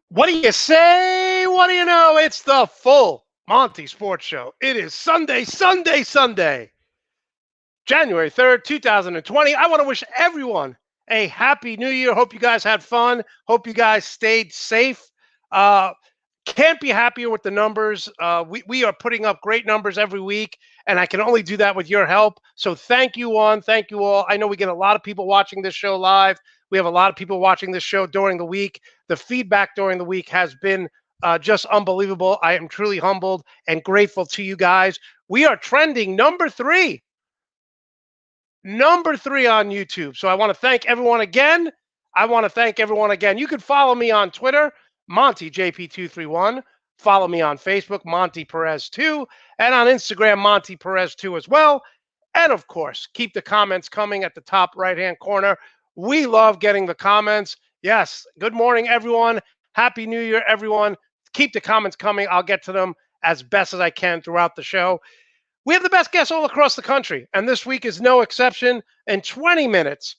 What do you say? What do you know? It's the full Monte Sports Show. It is Sunday, January 3rd, 2020. I want to wish everyone a happy new year. Hope you guys had fun. Hope you guys stayed safe. Can't be happier with the numbers. We are putting up great numbers every week, and I can only do that with your help. So thank you thank you all. I know we get a lot of people watching this show live. We have a lot of people watching this show during the week. The feedback during the week has been just unbelievable. I am truly humbled and grateful to you guys. We are trending number three on YouTube. So I want to thank everyone again. You can follow me on Twitter, MonteJP231. Follow me on Facebook, Monte Perez 2, and on Instagram, Monte Perez 2 as well. And of course, keep the comments coming at the top right-hand corner. We love getting the comments. Yes, good morning, everyone. Happy New Year, everyone. Keep the comments coming. I'll get to them as best as I can throughout the show. We have the best guests all across the country, and this week is no exception. In 20 minutes,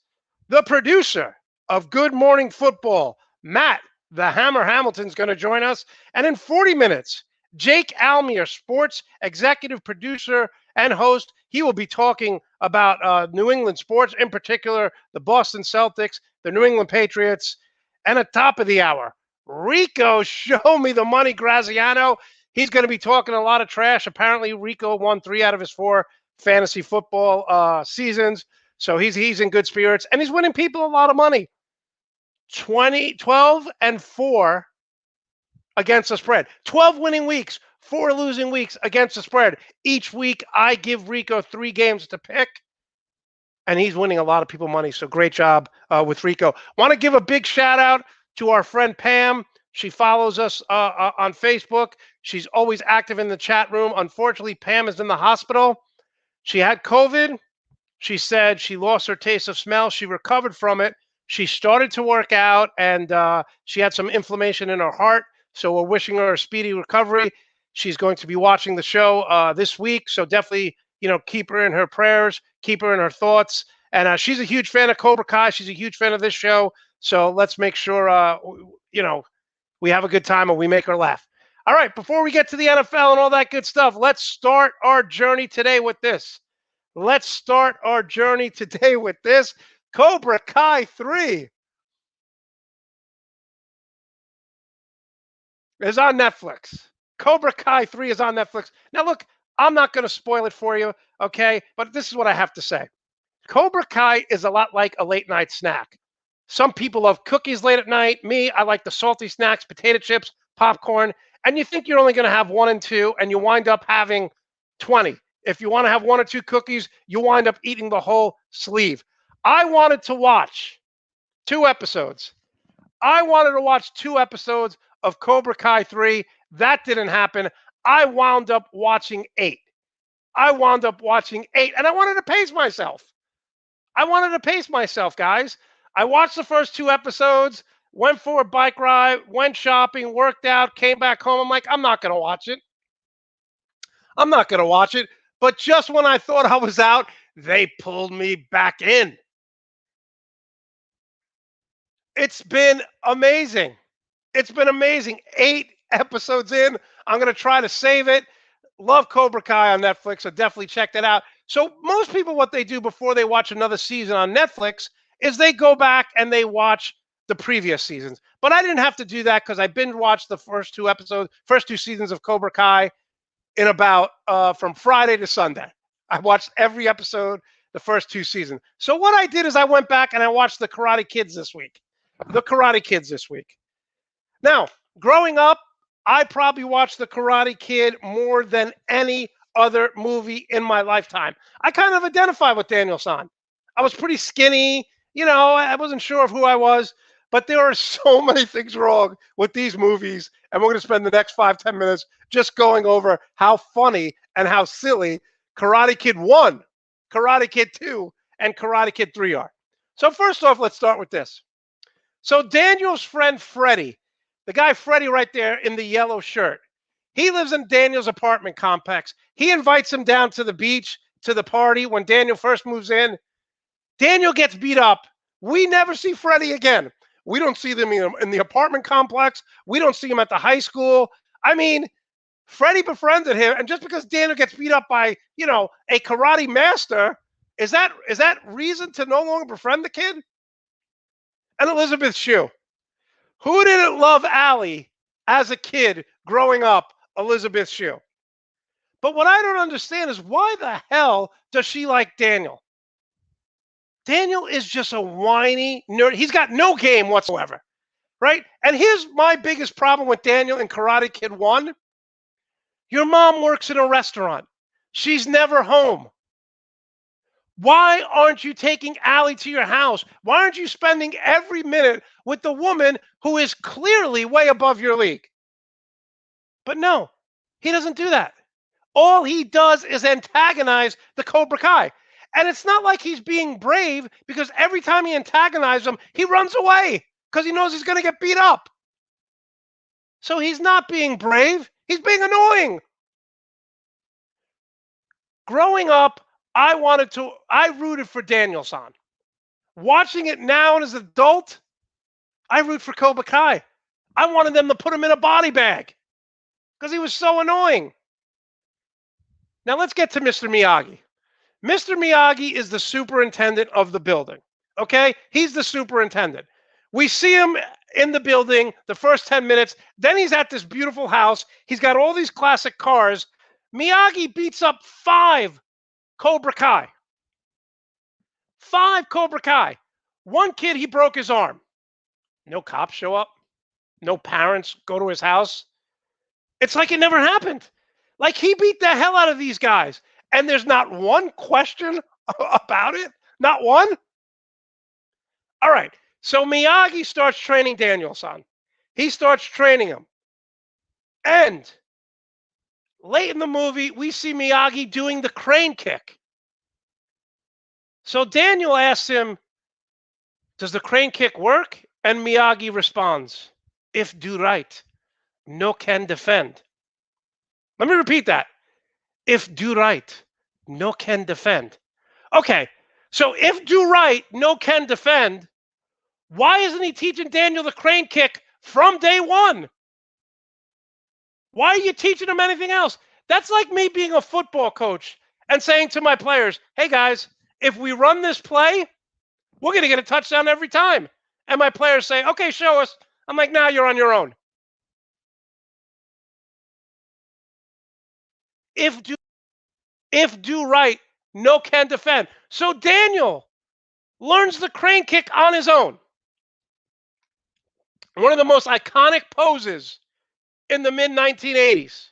the producer of Good Morning Football, Matt the Hammer Hamilton, is going to join us. And in 40 minutes, Jake Almier, sports executive producer and host, he will be talking about New England sports, in particular, the Boston Celtics, the New England Patriots. And at top of the hour, Rico, show me the money, Graziano. He's going to be talking a lot of trash. Apparently, Rico won 3 out of his 4 fantasy football seasons. So he's in good spirits, and he's winning people a lot of money. 12-4 against the spread. 12 winning weeks, 4 losing weeks against the spread. Each week, I give Rico 3 games to pick, and he's winning a lot of people money. So great job with Rico. Want to give a big shout out to our friend Pam. She follows us on Facebook. She's always active in the chat room. Unfortunately, Pam is in the hospital. She had COVID. She said she lost her taste of smell. She recovered from it. She started to work out, and she had some inflammation in her heart. So we're wishing her a speedy recovery. She's going to be watching the show this week. So definitely, keep her in her prayers, keep her in her thoughts. And she's a huge fan of Cobra Kai. She's a huge fan of this show. So let's make sure, we have a good time and we make her laugh. All right, before we get to the NFL and all that good stuff, let's start our journey today with this. Cobra Kai 3 is on Netflix. Cobra Kai 3 is on Netflix. Now, look, I'm not going to spoil it for you, okay? But this is what I have to say. Cobra Kai is a lot like a late-night snack. Some people love cookies late at night. Me, I like the salty snacks, potato chips, popcorn. And you think you're only going to have 1 and 2, and you wind up having 20. If you want to have 1 or 2 cookies, you wind up eating the whole sleeve. I wanted to watch 2 episodes. Of Cobra Kai 3. That didn't happen. I wound up watching 8. And I wanted to pace myself. Guys. I watched the first 2 episodes, went for a bike ride, went shopping, worked out, came back home. I'm like, I'm not going to watch it. But just when I thought I was out, they pulled me back in. It's been amazing. 8 episodes in. I'm going to try to save it. Love Cobra Kai on Netflix, so definitely check that out. So most people, what they do before they watch another season on Netflix is they go back and they watch the previous seasons. But I didn't have to do that because I binge watched the first 2 seasons of Cobra Kai in about from Friday to Sunday. I watched every episode, the first 2 seasons. So what I did is I went back and I watched The Karate Kids this week. Now, growing up, I probably watched The Karate Kid more than any other movie in my lifetime. I kind of identify with Daniel-san. I was pretty skinny. I wasn't sure of who I was. But there are so many things wrong with these movies. And we're going to spend the next 5-10 minutes just going over how funny and how silly Karate Kid 1, Karate Kid 2, and Karate Kid 3 are. So first off, let's start with this. So Daniel's friend Freddie, the guy Freddie right there in the yellow shirt, he lives in Daniel's apartment complex. He invites him down to the beach, to the party when Daniel first moves in. Daniel gets beat up. We never see Freddie again. We don't see them in the apartment complex. We don't see him at the high school. I mean, Freddie befriended him, and just because Daniel gets beat up by, a karate master, is that reason to no longer befriend the kid? And Elizabeth Shue. Who didn't love Allie as a kid growing up? Elizabeth Shue. But what I don't understand is why the hell does she like Daniel? Daniel is just a whiny nerd. He's got no game whatsoever, right? And here's my biggest problem with Daniel in Karate Kid 1. Your mom works in a restaurant. She's never home. Why aren't you taking Allie to your house? Why aren't you spending every minute with the woman who is clearly way above your league? But no, he doesn't do that. All he does is antagonize the Cobra Kai. And it's not like he's being brave, because every time he antagonizes him, he runs away because he knows he's going to get beat up. So he's not being brave. He's being annoying. Growing up, I rooted for Daniel-san. Watching it now as an adult, I root for Cobra Kai. I wanted them to put him in a body bag because he was so annoying. Now let's get to Mr. Miyagi. Mr. Miyagi is the superintendent of the building, okay? He's the superintendent. We see him in the building the first 10 minutes. Then he's at this beautiful house. He's got all these classic cars. Miyagi beats up 5 Cobra Kai. 5 Cobra Kai. One kid, he broke his arm. No cops show up. No parents go to his house. It's like it never happened. Like, he beat the hell out of these guys. And there's not one question about it. Not one. All right. So Miyagi starts training Daniel-san. He starts training him. And late in the movie, we see Miyagi doing the crane kick. So Daniel asks him, does the crane kick work? And Miyagi responds, if do right, no can defend. Let me repeat that. If do right, no can defend. Okay, so if do right, no can defend, why isn't he teaching Daniel the crane kick from day one? Why are you teaching him anything else? That's like me being a football coach and saying to my players, hey guys, if we run this play, we're going to get a touchdown every time. And my players say, okay, show us. I'm like, nah, you're on your own. If do right, no can defend. So Daniel learns the crane kick on his own. One of the most iconic poses in the mid-1980s.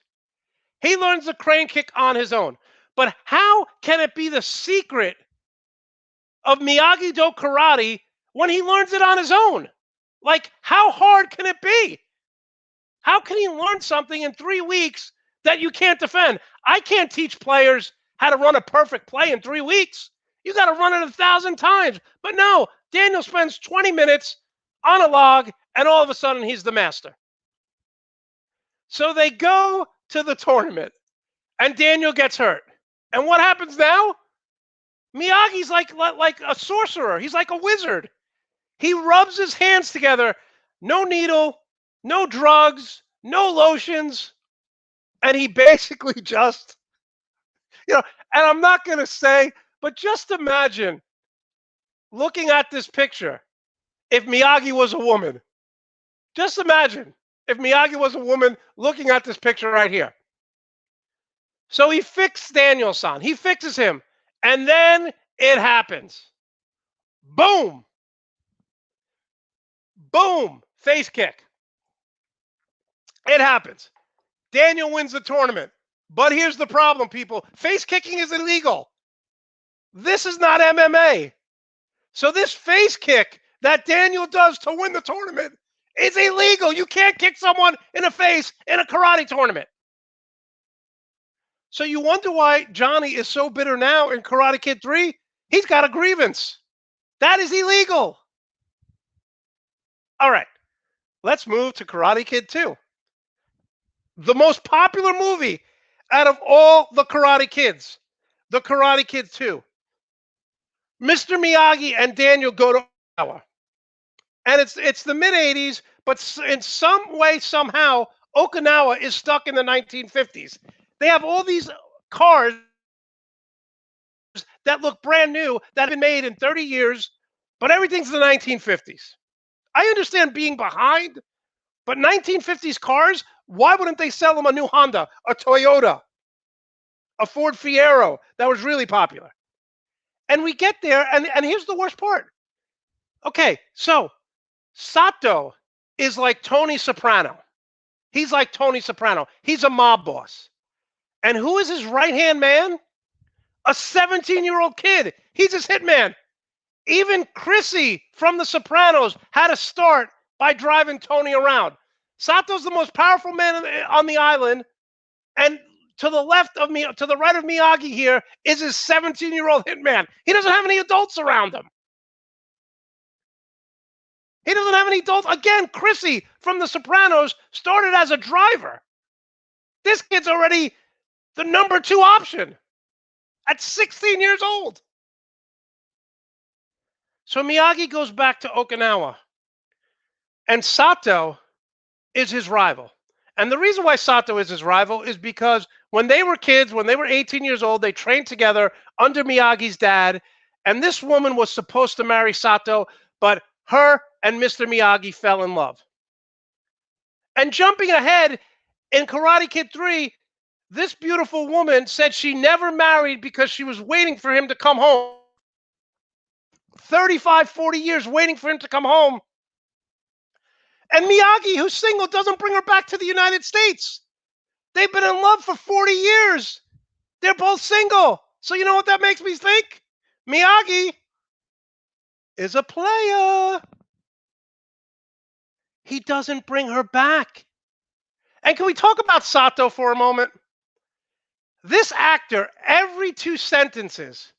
He learns the crane kick on his own. But how can it be the secret of Miyagi-Do karate when he learns it on his own? Like, how hard can it be? How can he learn something in 3 weeks that you can't defend? I can't teach players how to run a perfect play in 3 weeks. You got to run it 1,000 times. But no, Daniel spends 20 minutes on a log, and all of a sudden he's the master. So they go to the tournament, and Daniel gets hurt. And what happens now? Miyagi's like a sorcerer. He's like a wizard. He rubs his hands together. No needle, no drugs, no lotions. And he basically just, and I'm not going to say, but just imagine looking at this picture if Miyagi was a woman. Just imagine if Miyagi was a woman looking at this picture right here. So he fixed Daniel-san. He fixes him. And then it happens. Boom. Boom. Face kick. It happens. Daniel wins the tournament. But here's the problem, people. Face kicking is illegal. This is not MMA. So this face kick that Daniel does to win the tournament is illegal. You can't kick someone in the face in a karate tournament. So you wonder why Johnny is so bitter now in Karate Kid 3? He's got a grievance. That is illegal. All right, let's move to Karate Kid 2. The most popular movie out of all the Karate Kids. The Karate Kid 2. Mr. Miyagi and Daniel go to Okinawa. And it's the mid 80s, but in some way, somehow, Okinawa is stuck in the 1950s. They have all these cars that look brand new that have been made in 30 years, but everything's the 1950s. I understand being behind, but 1950s cars, why wouldn't they sell them a new Honda, a Toyota, a Ford Fiero that was really popular? And we get there, and here's the worst part. Okay, so Sato is like Tony Soprano. He's like Tony Soprano. He's a mob boss. And who is his right-hand man? A 17-year-old kid. He's his hitman. Even Chrissy from The Sopranos had to start by driving Tony around. Sato's the most powerful man on the island, and to the left of me, to the right of Miyagi here is his 17-year-old hitman. He doesn't have any adults around him. He doesn't have any adults. Again, Chrissy from The Sopranos started as a driver. This kid's already the number 2 option at 16 years old. So Miyagi goes back to Okinawa, and Sato is his rival. And the reason why Sato is his rival is because when they were kids, when they were 18 years old, they trained together under Miyagi's dad, and this woman was supposed to marry Sato, but her and Mr. Miyagi fell in love. And jumping ahead, in Karate Kid 3, this beautiful woman said she never married because she was waiting for him to come home. 35, 40 years waiting for him to come home. And Miyagi, who's single, doesn't bring her back to the United States. They've been in love for 40 years. They're both single. So you know what that makes me think? Miyagi is a player. He doesn't bring her back. And can we talk about Sato for a moment? This actor, every 2 sentences,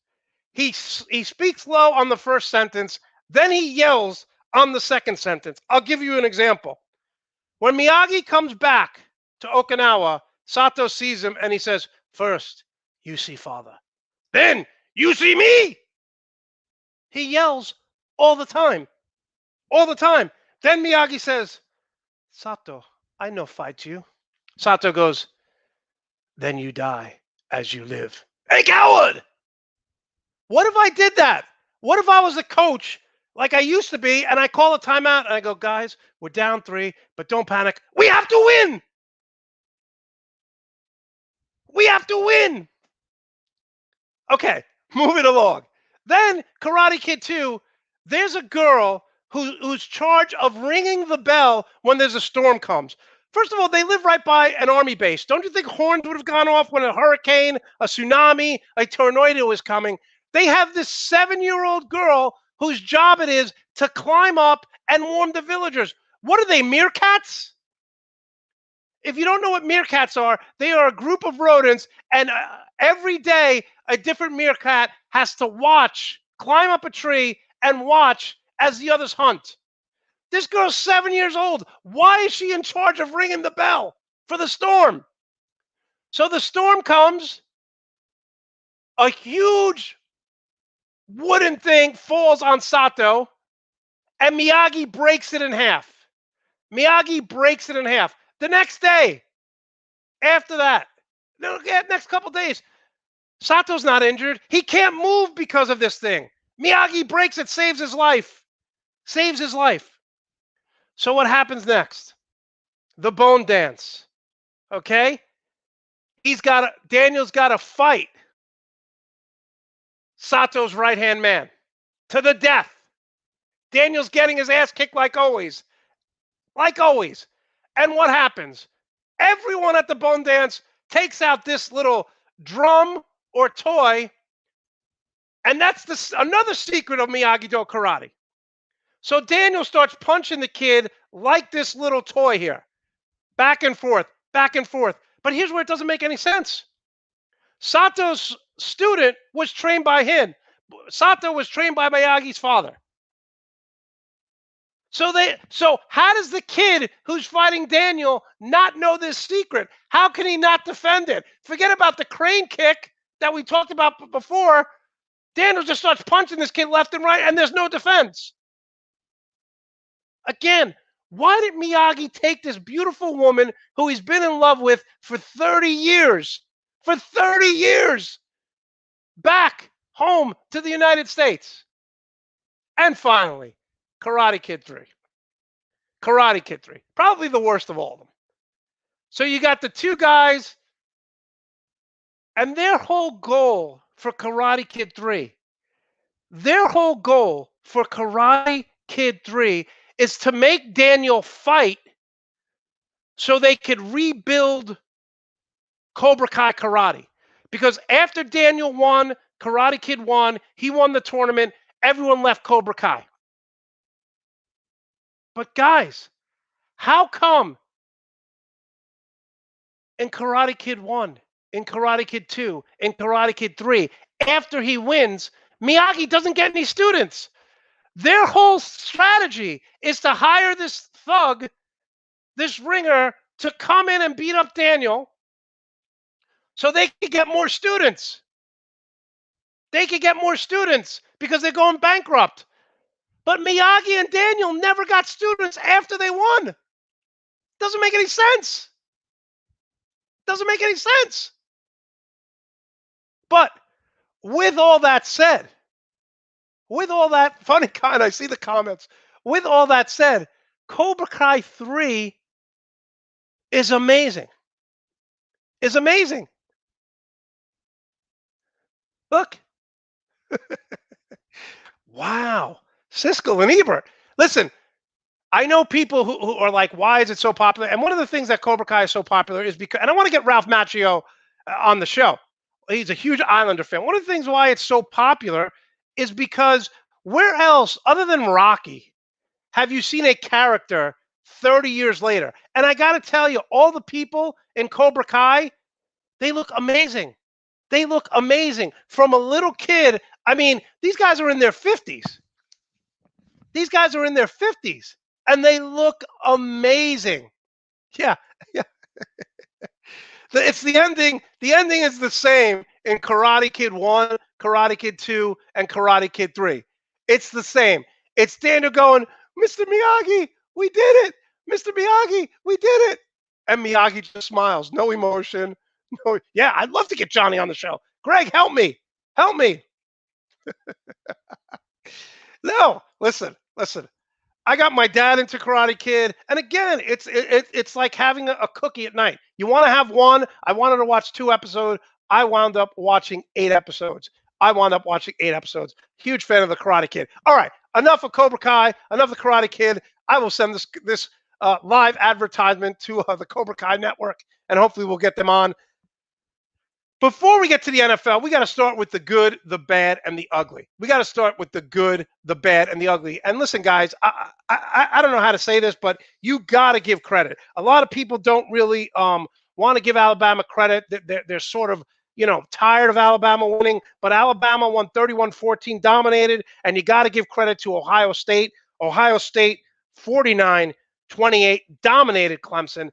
he speaks low on the first sentence, then he yells on the second sentence. I'll give you an example. When Miyagi comes back to Okinawa, Sato sees him and he says, "First, you see father. Then, you see me." He yells all the time. All the time. Then Miyagi says, "Sato, I no fight you." Sato goes, "Then you die as you live." Hey, coward! What if I did that? What if I was a coach like I used to be and I call a timeout and I go, "Guys, we're down 3, but don't panic. We have to win. We have to win." Okay, moving along. Then Karate Kid 2, there's a girl who's charged of ringing the bell when there's a storm comes. First of all, they live right by an army base. Don't you think horns would have gone off when a hurricane, a tsunami, a tornado is coming? They have this 7-year-old girl whose job it is to climb up and warn the villagers. What are they, meerkats? If you don't know what meerkats are, they are a group of rodents, and every day a different meerkat has to watch, climb up a tree, and watch as the others hunt. This girl's 7 years old. Why is she in charge of ringing the bell for the storm? So the storm comes, a huge wooden thing falls on Sato, and Miyagi breaks it in half. Miyagi breaks it in half. The next day, after that, next couple days, Sato's not injured. He can't move because of this thing. Miyagi breaks it, saves his life. Saves his life. So what happens next? The bone dance. Okay? Daniel's got to fight Sato's right-hand man to the death. Daniel's getting his ass kicked like always. Like always. And what happens? Everyone at the bone dance takes out this little drum or toy, and that's another secret of Miyagi-Do karate. So Daniel starts punching the kid like this little toy here. Back and forth, back and forth. But here's where it doesn't make any sense. Sato's student was trained by him. Sato was trained by Miyagi's father. So how does the kid who's fighting Daniel not know this secret? How can he not defend it? Forget about the crane kick that we talked about before. Daniel just starts punching this kid left and right, and there's no defense. Again, why did Miyagi take this beautiful woman who he's been in love with for 30 years, back home to the United States? And finally, Karate Kid 3. Karate Kid 3. Probably the worst of all of them. So you got the two guys, and their whole goal for Karate Kid 3, is to make Daniel fight so they could rebuild Cobra Kai Karate. Because after Daniel won, Karate Kid won, he won the tournament, everyone left Cobra Kai. But guys, how come in Karate Kid 1, in Karate Kid 2, in Karate Kid 3, after he wins, Miyagi doesn't get any students? Their whole strategy is to hire this thug, this ringer, to come in and beat up Daniel so they could get more students. They could get more students because they're going bankrupt. But Miyagi and Daniel never got students after they won. Doesn't make any sense. Doesn't make any sense. But with all that said, with all that funny kind, I see the comments. With all that said, Cobra Kai 3 is amazing. Is amazing. Look. Wow. Siskel and Ebert. Listen, I know people who are like, why is it so popular? And one of the things that Cobra Kai is so popular is because, and I want to get Ralph Macchio on the show. He's a huge Islander fan. One of the things why it's so popular is because where else, other than Rocky, have you seen a character 30 years later? And I got to tell you, all the people in Cobra Kai, they look amazing. They look amazing. From a little kid, I mean, these guys are in their 50s. These guys are in their 50s, and they look amazing. Yeah, yeah. It's the ending. The ending is the same in Karate Kid 1, Karate Kid 2, and Karate Kid 3. It's the same. It's Daniel going, Mr. Miyagi, we did it. Mr. Miyagi, we did it. And Miyagi just smiles. No emotion. No. Yeah, I'd love to get Johnny on the show. Greg, help me. Help me. No, listen. I got my dad into Karate Kid, and again, it's like having a cookie at night. You want to have one. I wanted to watch 2 episodes. I wound up watching 8 episodes. Huge fan of the Karate Kid. All right, enough of Cobra Kai. Enough of the Karate Kid. I will send this live advertisement to the Cobra Kai network, and hopefully we'll get them on. Before we get to the NFL, we got to start with the good, the bad, and the ugly. We got to start with the good, the bad, and the ugly. And listen, guys, I don't know how to say this, but you got to give credit. A lot of people don't really want to give Alabama credit. They're sort of, tired of Alabama winning. But Alabama won 31-14, dominated, and you got to give credit to Ohio State. Ohio State, 49-28, dominated Clemson.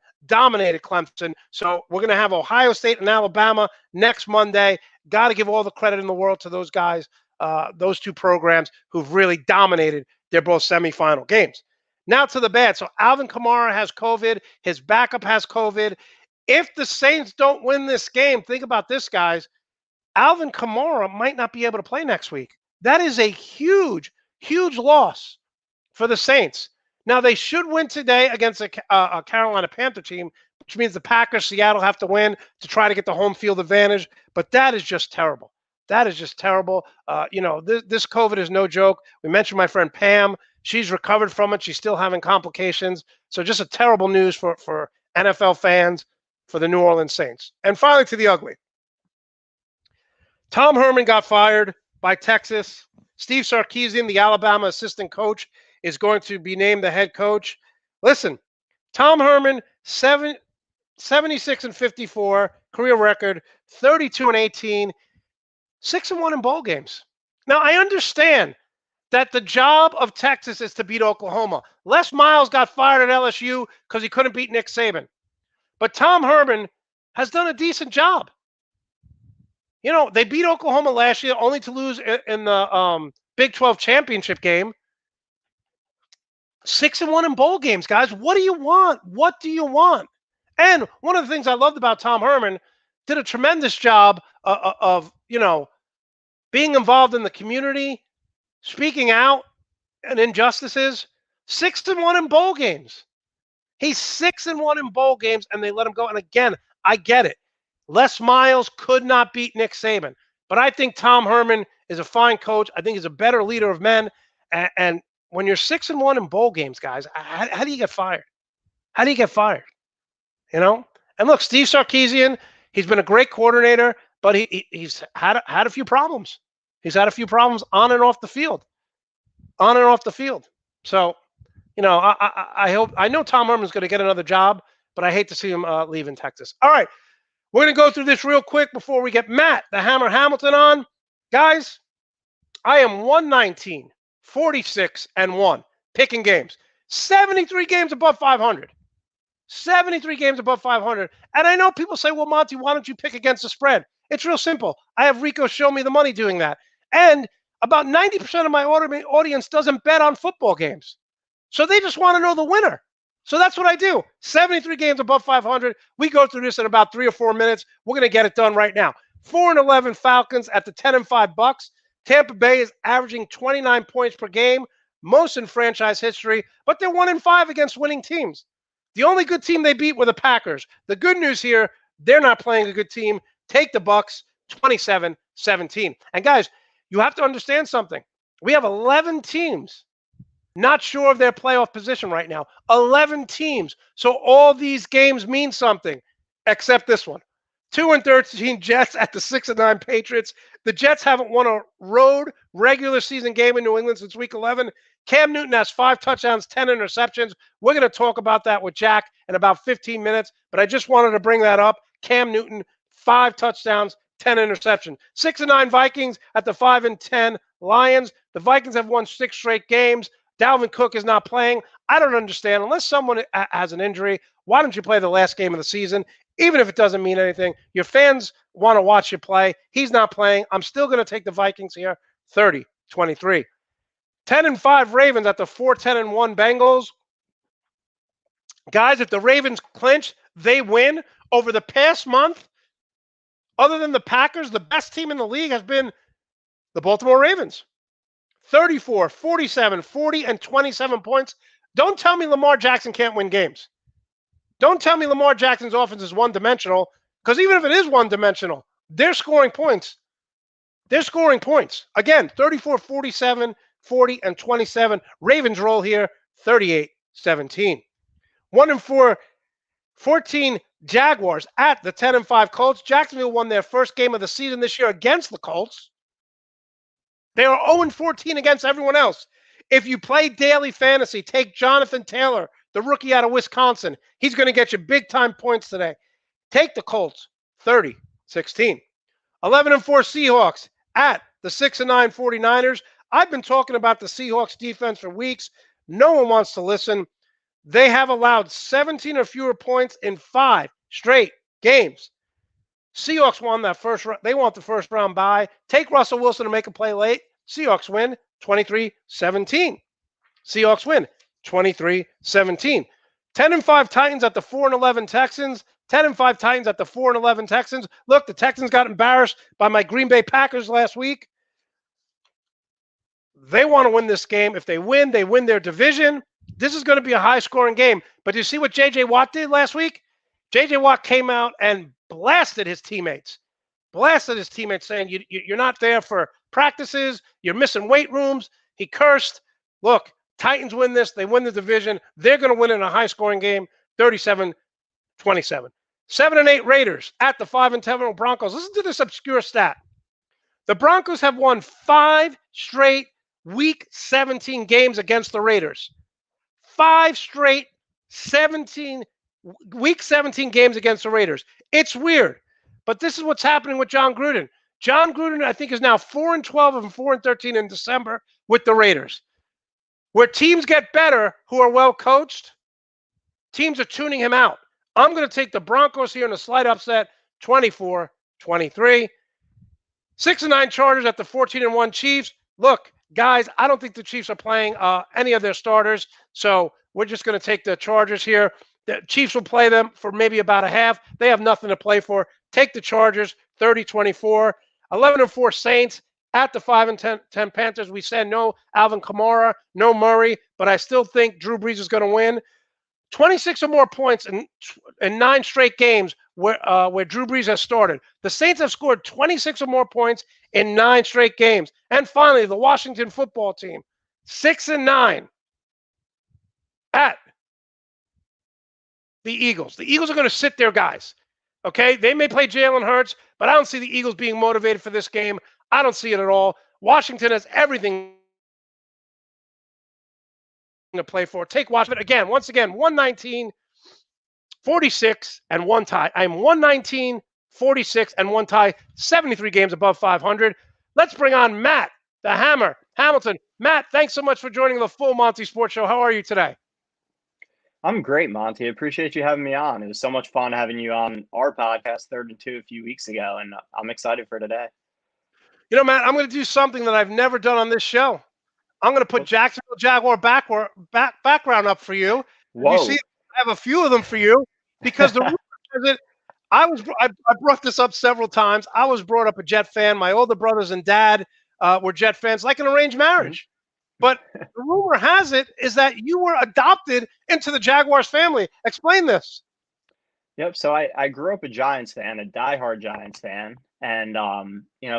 So we're going to have Ohio State and Alabama next Monday. Got to give all the credit in the world to those guys, those 2 programs who've really dominated their both semifinal games. Now to the bad. So Alvin Kamara has COVID. His backup has COVID. If the Saints don't win this game, think about this, guys. Alvin Kamara might not be able to play next week. That is a huge, huge loss for the Saints. Now, they should win today against a Carolina Panther team, which means the Packers, Seattle have to win to try to get the home field advantage. But that is just terrible. This COVID is no joke. We mentioned my friend Pam. She's recovered from it. She's still having complications. So just a terrible news for NFL fans, for the New Orleans Saints. And finally, to the ugly. Tom Herman got fired by Texas. Steve Sarkisian, the Alabama assistant coach, is going to be named the head coach. Listen, Tom Herman, 7 76-54 career record, 32-18, 6-1 in bowl games. Now I understand that the job of Texas is to beat Oklahoma. Les Miles got fired at LSU because he couldn't beat Nick Saban. But Tom Herman has done a decent job. You know, they beat Oklahoma last year only to lose in the Big 12 championship game. 6-1 in bowl games, guys. What do you want? What do you want? And one of the things I loved about Tom Herman, did a tremendous job of, you know, being involved in the community, speaking out and injustices. 6-1 in bowl games. He's 6-1 in bowl games, and they let him go. And again, I get it. Les Miles could not beat Nick Saban, but I think Tom Herman is a fine coach. I think he's a better leader of men. And when you're 6-1 in bowl games, guys, how do you get fired? How do you get fired? You know. And look, Steve Sarkisian, he's been a great coordinator, but he's had a few problems. He's had a few problems on and off the field. On and off the field. So, you know, I know Tom Herman's going to get another job, but I hate to see him leaving Texas. All right, we're going to go through this real quick before we get Matt, the Hammer Hamilton, on. Guys, I am 119, 46, and 1 picking games. 73 games above 500. 73 games above 500. And I know people say, well, Monty, why don't you pick against the spread? It's real simple. I have Rico show me the money doing that. And about 90% of my audience doesn't bet on football games. So they just want to know the winner. So that's what I do. 73 games above 500. We go through this in about 3 or 4 minutes. We're going to get it done right now. 4-11 Falcons at the 10-5 Bucks. Tampa Bay is averaging 29 points per game, most in franchise history, but they're 1-5 against winning teams. The only good team they beat were the Packers. The good news here, they're not playing a good team. Take the Bucks, 27-17. And guys, you have to understand something. We have 11 teams not sure of their playoff position right now. 11 teams. So all these games mean something, except this one. 2-13 Jets at the 6-9 Patriots. The Jets haven't won a road regular season game in New England since week 11. Cam Newton has 5 touchdowns, 10 interceptions. We're going to talk about that with Jack in about 15 minutes, but I just wanted to bring that up. Cam Newton, 5 touchdowns, 10 interceptions. 6-9 Vikings at the 5-10 Lions. The Vikings have won 6 straight games. Dalvin Cook is not playing. I don't understand. Unless someone has an injury, why don't you play the last game of the season? Even if it doesn't mean anything. Your fans want to watch you play. He's not playing. I'm still going to take the Vikings here, 30-23. 10-5 Ravens at the 4-10-1 Bengals. Guys, if the Ravens clinch, they win. Over the past month, other than the Packers, the best team in the league has been the Baltimore Ravens. 34, 47, 40, and 27 points. Don't tell me Lamar Jackson can't win games. Don't tell me Lamar Jackson's offense is one-dimensional, because even if it is one-dimensional, they're scoring points. They're scoring points. Again, 34, 47, 40, and 27. Ravens roll here, 38-17. 1-4, 14 Jaguars at the 10-5 Colts. Jacksonville won their first game of the season this year against the Colts. They are 0-14 against everyone else. If you play daily fantasy, take Jonathan Taylor, the rookie out of Wisconsin. He's going to get you big-time points today. Take the Colts, 30-16. 11-4 Seahawks at the 6-9 49ers. I've been talking about the Seahawks defense for weeks. No one wants to listen. They have allowed 17 or fewer points in 5 straight games. Seahawks won that first round. They want the first round bye. Take Russell Wilson to make a play late. Seahawks win 23-17. Seahawks win 23-17. 10-5 Titans at the 4-11 Texans. 10-5 Titans at the 4-11 Texans. Look, the Texans got embarrassed by my Green Bay Packers last week. They want to win this game. If they win their division. This is going to be a high-scoring game. But you see what J.J. Watt did last week? J.J. Watt came out and blasted his teammates. Saying, you're not there for practices. You're missing weight rooms. He cursed. Look, Titans win this. They win the division. They're going to win in a high-scoring game, 37-27. 7-8 Raiders at the 5-10 Broncos. Listen to this obscure stat. The Broncos have won 5 straight Week 17 games against the Raiders. 5 straight 17 Week 17 games against the Raiders. It's weird, but this is what's happening with John Gruden. John Gruden, I think, is now 4-12 and 4-13 in December with the Raiders. Where teams get better who are well coached, teams are tuning him out. I'm going to take the Broncos here in a slight upset, 24-23. 6-9 Chargers at the 14-1 Chiefs. Look, guys, I don't think the Chiefs are playing any of their starters, so we're just going to take the Chargers here. The Chiefs will play them for maybe about a half. They have nothing to play for. Take the Chargers, 30-24. 11-4 Saints at the 5-10 Panthers. We said no Alvin Kamara, no Murray, but I still think Drew Brees is going to win. 26 or more points in 9 straight games where Drew Brees has started. The Saints have scored 26 or more points in 9 straight games. And finally, the Washington football team, 6-9 at the Eagles. The Eagles are going to sit their guys. Okay, they may play Jalen Hurts, but I don't see the Eagles being motivated for this game. I don't see it at all. Washington has everything to play for. Take Washington again. Once again, 119-46 and 1 tie. I'm 119-46 and 1 tie. 73 games above 500. Let's bring on Matt, the Hammer Hamilton. Matt, thanks so much for joining the full Monte Sports Show. How are you today? I'm great, Monty. Appreciate you having me on. It was so much fun having you on our podcast, 3rd and 2, a few weeks ago, and I'm excited for today. You know, Matt, I'm going to do something that I've never done on this show. I'm going to put Jacksonville Jaguar background up for you. Whoa. You see, I have a few of them for you because the rumor is that I brought this up several times. I was brought up a Jet fan. My older brothers and dad were Jet fans, like an arranged marriage. But the rumor has it is that you were adopted into the Jaguars family. Explain this. Yep. So I grew up a Giants fan, a diehard Giants fan. And,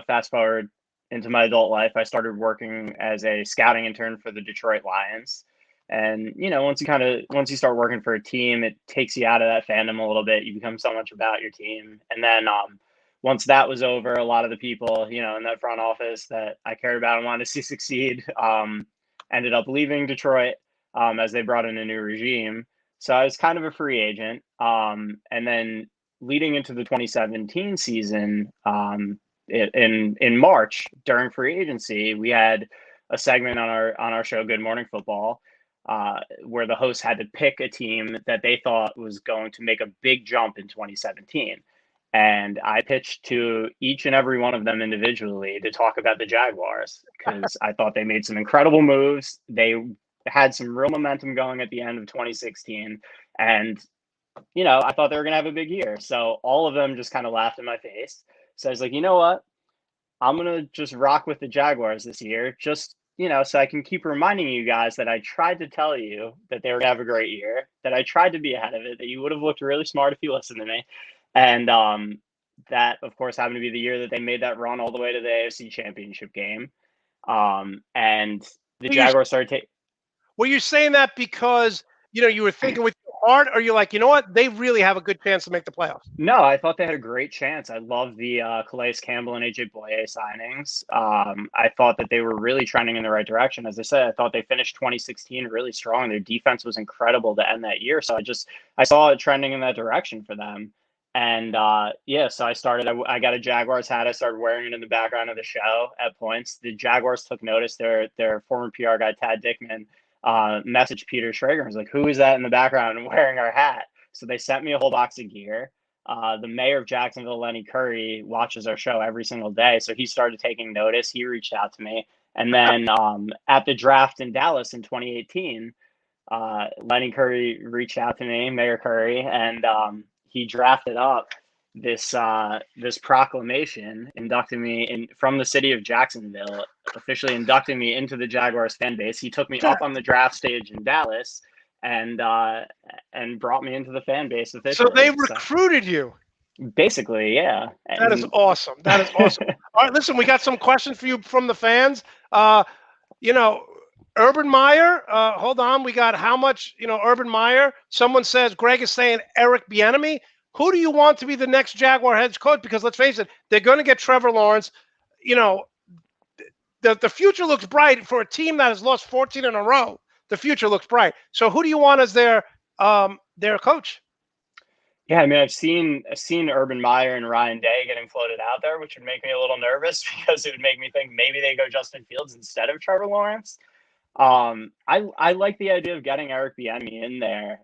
fast forward into my adult life, I started working as a scouting intern for the Detroit Lions. And, once you start working for a team, it takes you out of that fandom a little bit. You become so much about your team. And then once that was over, a lot of the people, in that front office that I cared about and wanted to see succeed ended up leaving Detroit as they brought in a new regime. So I was kind of a free agent. And then leading into the 2017 season, in March during free agency, we had a segment on our show, Good Morning Football, where the host had to pick a team that they thought was going to make a big jump in 2017. And I pitched to each and every one of them individually to talk about the Jaguars because I thought they made some incredible moves. They had some real momentum going at the end of 2016. And, I thought they were going to have a big year. So all of them just kind of laughed in my face. So I was like, you know what? I'm going to just rock with the Jaguars this year. Just, so I can keep reminding you guys that I tried to tell you that they were going to have a great year, that I tried to be ahead of it, that you would have looked really smart if you listened to me. And that, of course, happened to be the year that they made that run all the way to the AFC Championship game. And the Jaguars started taking. Were you saying that because, you were thinking with your heart, or you're like, you know what, they really have a good chance to make the playoffs? No, I thought they had a great chance. I love the Calais Campbell and AJ Boye signings. I thought that they were really trending in the right direction. As I said, I thought they finished 2016 really strong. Their defense was incredible to end that year. So I saw it trending in that direction for them. And so I got a Jaguars hat. I started wearing it in the background of the show at points. The Jaguars took notice. Their former PR guy, Tad Dickman, messaged Peter Schrager and was like, who is that in the background wearing our hat? So they sent me a whole box of gear. The mayor of Jacksonville, Lenny Curry, watches our show every single day. So he started taking notice. He reached out to me. And then at the draft in Dallas in 2018, Lenny Curry reached out to me, Mayor Curry, and he drafted up this proclamation inducting me from the city of Jacksonville, officially inducting me into the Jaguars fan base. He took me up on the draft stage in Dallas and brought me into the fan base officially. So they recruited you. Basically, yeah. That is awesome. That is awesome. All right, listen, we got some questions for you from the fans. Urban Meyer, hold on. We got how much, Urban Meyer. Someone says, Greg is saying Eric Bieniemy. Who do you want to be the next Jaguar head coach? Because let's face it, they're going to get Trevor Lawrence. The future looks bright for a team that has lost 14 in a row. The future looks bright. So who do you want as their coach? Yeah, I mean, I've seen Urban Meyer and Ryan Day getting floated out there, which would make me a little nervous because it would make me think maybe they go Justin Fields instead of Trevor Lawrence. I like the idea of getting Eric Bieniemy in there.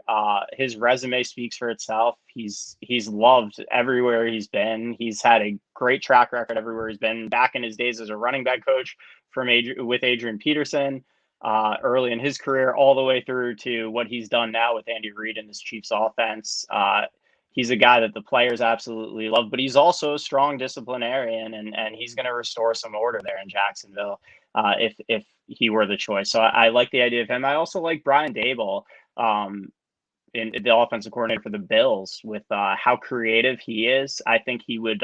His resume speaks for itself. He's loved everywhere he's been. He's had a great track record everywhere he's been. Back in his days as a running back coach with Adrian Peterson, early in his career, all the way through to what he's done now with Andy Reid and his Chiefs offense. He's a guy that the players absolutely love, but he's also a strong disciplinarian, and he's going to restore some order there in Jacksonville if he were the choice. So I like the idea of him. I also like Brian Daboll, in the offensive coordinator for the Bills, with how creative he is. I think he would,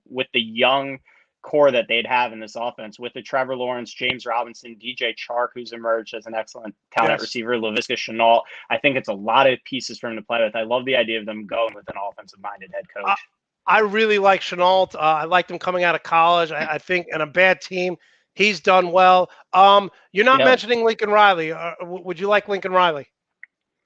with the young core that they'd have in this offense, with the Trevor Lawrence, James Robinson, DJ Chark, who's emerged as an excellent talent receiver, Laviska Shenault. I think it's a lot of pieces for him to play with. I love the idea of them going with an offensive-minded head coach. I really like Shenault. I liked him coming out of college. I think in a bad team, he's done well. You're not mentioning Lincoln Riley. Would you like Lincoln Riley,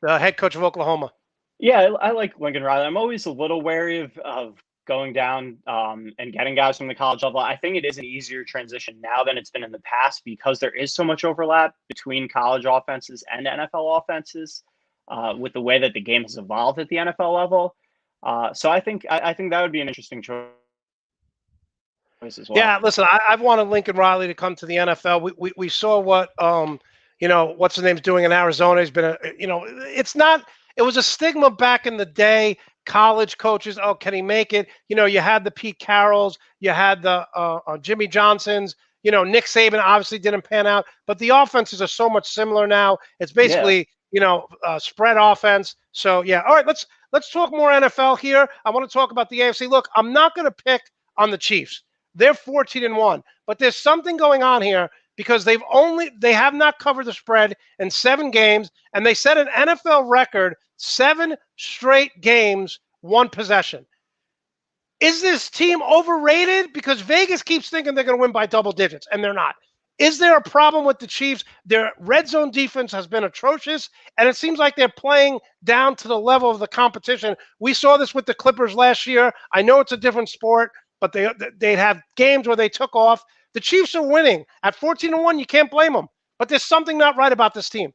the head coach of Oklahoma? Yeah, I like Lincoln Riley. I'm always a little wary of going down and getting guys from the college level. I think it is an easier transition now than it's been in the past because there is so much overlap between college offenses and NFL offenses with the way that the game has evolved at the NFL level. So I think that would be an interesting choice as well. Yeah, listen, I've wanted Lincoln Riley to come to the NFL. We saw what what's his name's doing in Arizona. He's been it was a stigma back in the day. College coaches, oh, can he make it? You had the Pete Carrolls, you had the Jimmy Johnsons. Nick Saban obviously didn't pan out, but the offenses are so much similar now. It's basically spread offense. So yeah, all right, let's talk more NFL here. I want to talk about the AFC. Look, I'm not going to pick on the Chiefs. They're 14-1, but there's something going on here because they have not covered the spread in 7 games, and they set an NFL record 7 straight games, 1 possession. Is this team overrated? Because Vegas keeps thinking they're going to win by double digits, and they're not. Is there a problem with the Chiefs? Their red zone defense has been atrocious, and it seems like they're playing down to the level of the competition. We saw this with the Clippers last year. I know it's a different sport, but they'd have games where they took off. The Chiefs are winning. At 14-1, you can't blame them. But there's something not right about this team.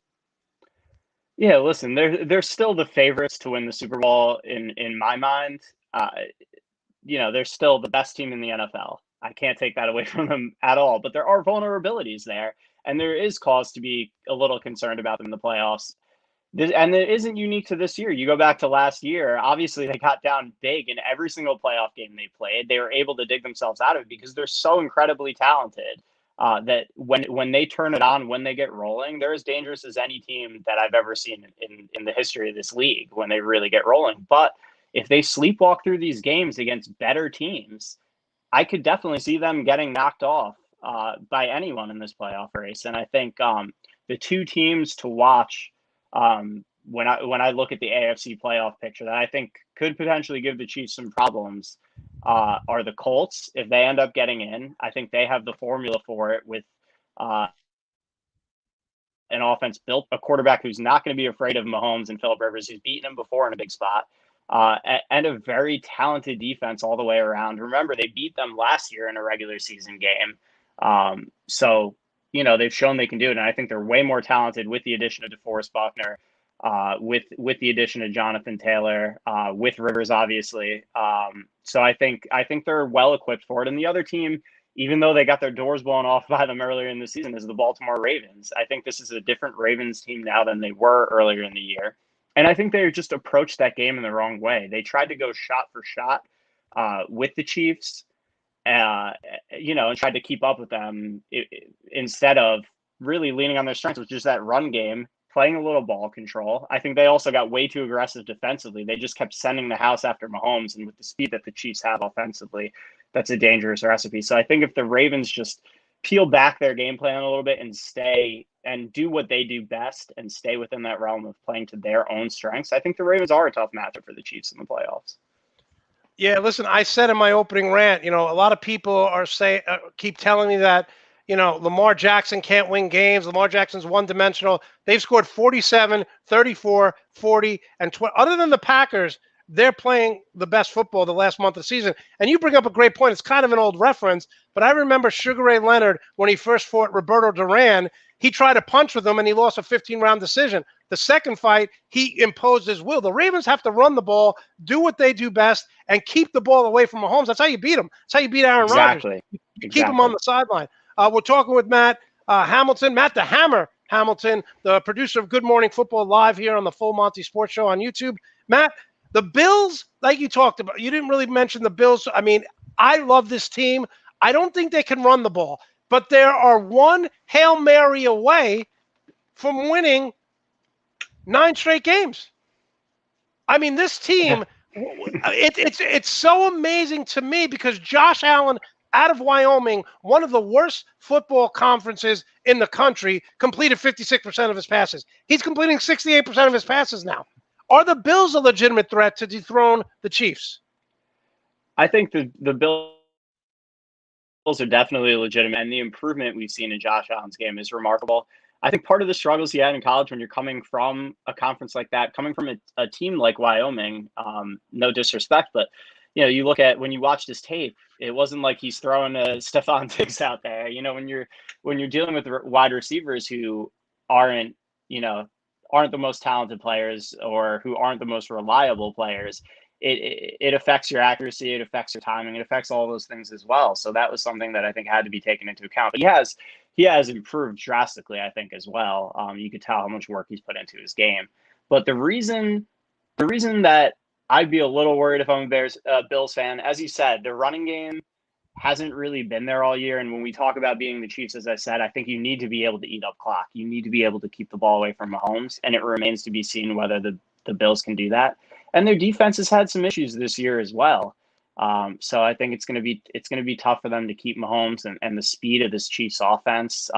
Yeah, listen, they're still the favorites to win the Super Bowl in my mind. They're still the best team in the NFL. I can't take that away from them at all. But there are vulnerabilities there, and there is cause to be a little concerned about them in the playoffs. And it isn't unique to this year. You go back to last year, obviously they got down big in every single playoff game they played. They were able to dig themselves out of it because they're so incredibly talented that when they turn it on, when they get rolling, they're as dangerous as any team that I've ever seen in the history of this league when they really get rolling. But if they sleepwalk through these games against better teams, I could definitely see them getting knocked off by anyone in this playoff race. And I think the 2 teams to watch when I look at the AFC playoff picture that I think could potentially give the Chiefs some problems are the Colts. If they end up getting in, I think they have the formula for it with an offense built, a quarterback who's not going to be afraid of Mahomes and Phillip Rivers, who's beaten him before in a big spot, and a very talented defense all the way around. Remember, they beat them last year in a regular season game. So they've shown they can do it, and I think they're way more talented with the addition of DeForest Buckner, with the addition of Jonathan Taylor, with Rivers, obviously. So I think they're well equipped for it. And the other team, even though they got their doors blown off by them earlier in the season, is the Baltimore Ravens. I think this is a different Ravens team now than they were earlier in the year. And I think they just approached that game in the wrong way. They tried to go shot for shot with the Chiefs, and tried to keep up with them instead of really leaning on their strengths, which is that run game, playing a little ball control. I think they also got way too aggressive defensively. They just kept sending the house after Mahomes, and with the speed that the Chiefs have offensively, that's a dangerous recipe. So I think if the Ravens just peel back their game plan a little bit and stay and do what they do best and stay within that realm of playing to their own strengths, I think the Ravens are a tough matchup for the Chiefs in the playoffs. Yeah, listen, I said in my opening rant, a lot of people keep telling me that, Lamar Jackson can't win games. Lamar Jackson's one-dimensional. They've scored 47, 34, 40, and 20. Other than the Packers, they're playing the best football the last month of the season. And you bring up a great point. It's kind of an old reference, but I remember Sugar Ray Leonard when he first fought Roberto Duran. He tried to punch with him and he lost a 15-round decision. The second fight, he imposed his will. The Ravens have to run the ball, do what they do best, and keep the ball away from Mahomes. That's how you beat him. That's how you beat Aaron Rodgers. You keep him on the sideline. We're talking with Matt Hamilton, Matt the Hammer Hamilton, the producer of Good Morning Football Live here on the Full Monty Sports Show on YouTube. Matt, the Bills, like you talked about, you didn't really mention the Bills. I mean, I love this team. I don't think they can run the ball, but there are one Hail Mary away from winning 9 straight games. I mean, this team, it's so amazing to me because Josh Allen out of Wyoming, one of the worst football conferences in the country, completed 56% of his passes. He's completing 68% of his passes now. Are the Bills a legitimate threat to dethrone the Chiefs? I think the Bills are definitely legitimate, and the improvement we've seen in Josh Allen's game is remarkable. I think part of the struggles he had in college when you're coming from a conference like that, coming from a team like Wyoming, no disrespect, but you look at when you watch this tape, it wasn't like he's throwing a Stephon Diggs out there. When you're dealing with wide receivers who aren't the most talented players or who aren't the most reliable players, it affects your accuracy, it affects your timing, it affects all those things as well. So that was something that I think had to be taken into account. But he has improved drastically, I think, as well. You could tell how much work he's put into his game. But the reason that I'd be a little worried if I'm a Bills fan, as you said, the running game hasn't really been there all year. And when we talk about being the Chiefs, as I said, I think you need to be able to eat up clock. You need to be able to keep the ball away from Mahomes, and it remains to be seen whether the Bills can do that. And their defense has had some issues this year as well. So I think it's going to be tough for them to keep Mahomes and the speed of this Chiefs offense,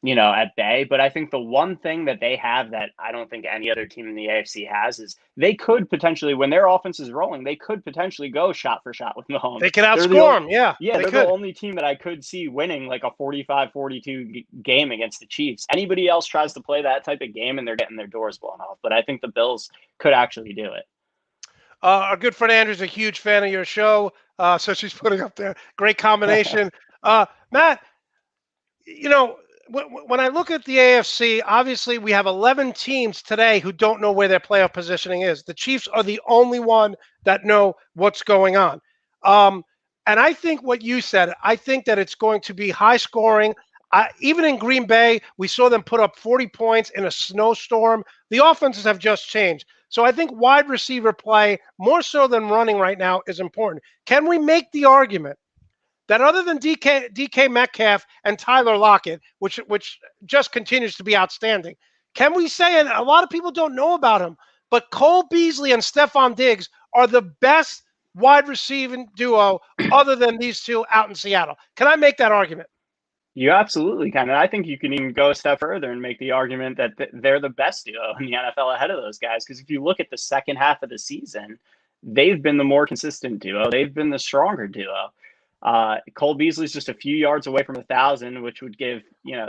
at bay. But I think the one thing that they have that I don't think any other team in the AFC has is they could potentially, when their offense is rolling, they could potentially go shot for shot with Mahomes. They could outscore them. Yeah. They're the only team that I could see winning like a 45-42 game against the Chiefs. Anybody else tries to play that type of game and they're getting their doors blown off. But I think the Bills could actually do it. Our good friend Andrew's a huge fan of your show, so she's putting up there. Great combination. Matt, when I look at the AFC, obviously we have 11 teams today who don't know where their playoff positioning is. The Chiefs are the only one that know what's going on. And I think what you said, I think that it's going to be high scoring. Even in Green Bay, we saw them put up 40 points in a snowstorm. The offenses have just changed. So I think wide receiver play, more so than running right now, is important. Can we make the argument that other than DK Metcalf and Tyler Lockett, which just continues to be outstanding, can we say, and a lot of people don't know about him, but Cole Beasley and Stephon Diggs are the best wide receiving duo other than these two out in Seattle? Can I make that argument? You absolutely can. And I think you can even go a step further and make the argument that they're the best duo in the NFL ahead of those guys. Because if you look at the second half of the season, they've been the more consistent duo. They've been the stronger duo. Cole Beasley's just a few yards away from 1,000, which would give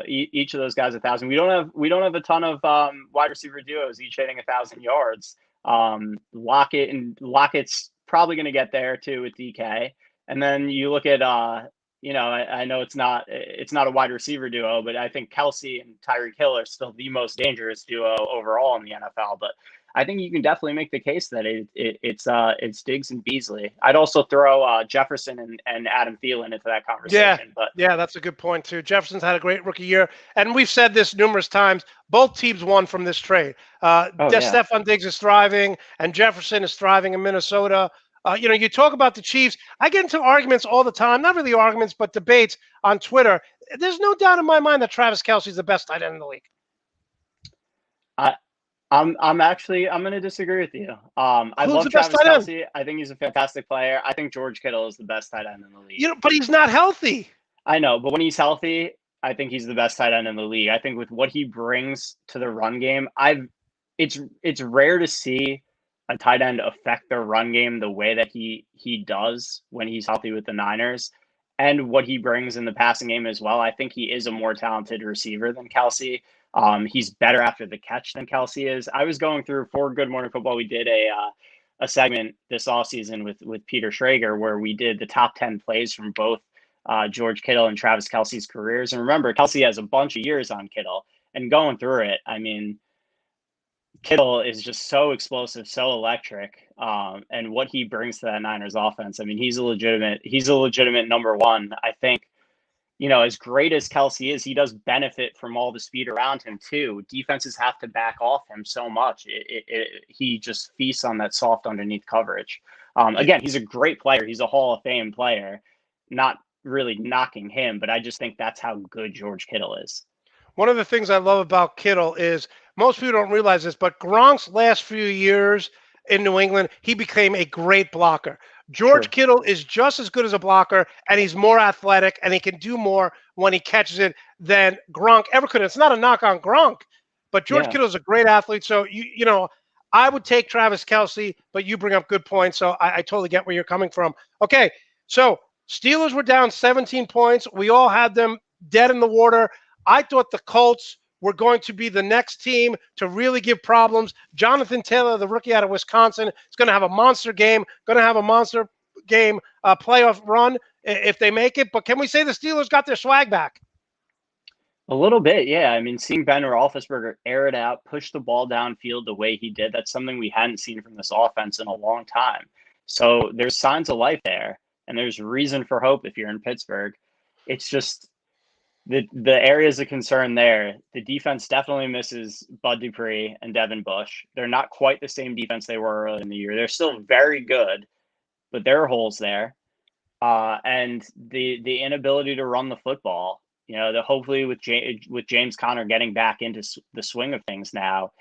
each of those guys 1,000. We don't have a ton of wide receiver duos each hitting 1,000 yards. Lockett's probably going to get there too with DK. And then you look at I know it's not a wide receiver duo, but I think Kelsey and Tyreek Hill are still the most dangerous duo overall in the NFL. But I think you can definitely make the case that it's Diggs and Beasley. I'd also throw Jefferson and Adam Thielen into that conversation. Yeah, that's a good point too. Jefferson's had a great rookie year, and we've said this numerous times. Both teams won from this trade. Stephon Diggs is thriving, and Jefferson is thriving in Minnesota. You talk about the Chiefs. I get into arguments all the time, not really arguments, but debates on Twitter. There's no doubt in my mind that Travis Kelce is the best tight end in the league. I'm going to disagree with you. I love Travis Kelce. I think he's a fantastic player. I think George Kittle is the best tight end in the league. But he's not healthy. I know, but when he's healthy, I think he's the best tight end in the league. I think with what he brings to the run game, it's rare to see a tight end affect their run game the way that he does when he's healthy with the Niners, and what he brings in the passing game as well. I think he is a more talented receiver than Kelce. He's better after the catch than Kelce is. I was going through for Good Morning Football. We did a segment this offseason with Peter Schrager where we did the top 10 plays from both George Kittle and Travis Kelce's careers. And remember, Kelce has a bunch of years on Kittle, and going through it, I mean, Kittle is just so explosive, so electric, and what he brings to that Niners offense. I mean, he's a legitimate number one. I think, as great as Kelce is, he does benefit from all the speed around him too. Defenses have to back off him so much. He just feasts on that soft underneath coverage. Again, he's a great player. He's a Hall of Fame player. Not really knocking him, but I just think that's how good George Kittle is. One of the things I love about Kittle is most people don't realize this, but Gronk's last few years in New England, he became a great blocker. George Kittle is just as good as a blocker, and he's more athletic, and he can do more when he catches it than Gronk ever could. It's not a knock on Gronk, but George Kittle is a great athlete. So, I would take Travis Kelce, but you bring up good points, so I totally get where you're coming from. Okay, so Steelers were down 17 points. We all had them dead in the water. I thought the Colts were going to be the next team to really give problems. Jonathan Taylor, the rookie out of Wisconsin, is going to have a monster game, playoff run if they make it. But can we say the Steelers got their swag back? A little bit, yeah. I mean, seeing Ben Roethlisberger air it out, push the ball downfield the way he did, that's something we hadn't seen from this offense in a long time. So there's signs of life there, and there's reason for hope if you're in Pittsburgh. It's just the areas of concern there. The defense definitely misses Bud Dupree and Devin Bush. They're not quite the same defense they were early in the year. They're still very good, but there are holes there. And the inability to run the football. Hopefully with James Conner getting back into the swing of things now,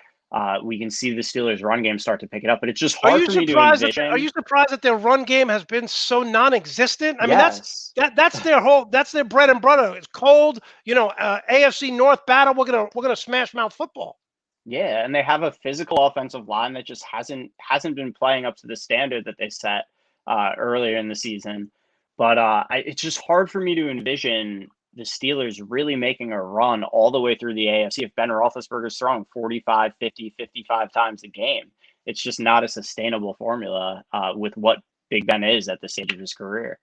we can see the Steelers' run game start to pick it up. But it's just hard for me to envision. Are you surprised that their run game has been so non-existent? I mean, yes. that's their bread and butter. It's cold, AFC North battle. We're gonna smash mouth football. Yeah, and they have a physical offensive line that just hasn't been playing up to the standard that they set earlier in the season. But it's just hard for me to envision the Steelers really making a run all the way through the AFC if Ben Roethlisberger's throwing 45, 50, 55 times a game. It's just not a sustainable formula with what Big Ben is at this stage of his career.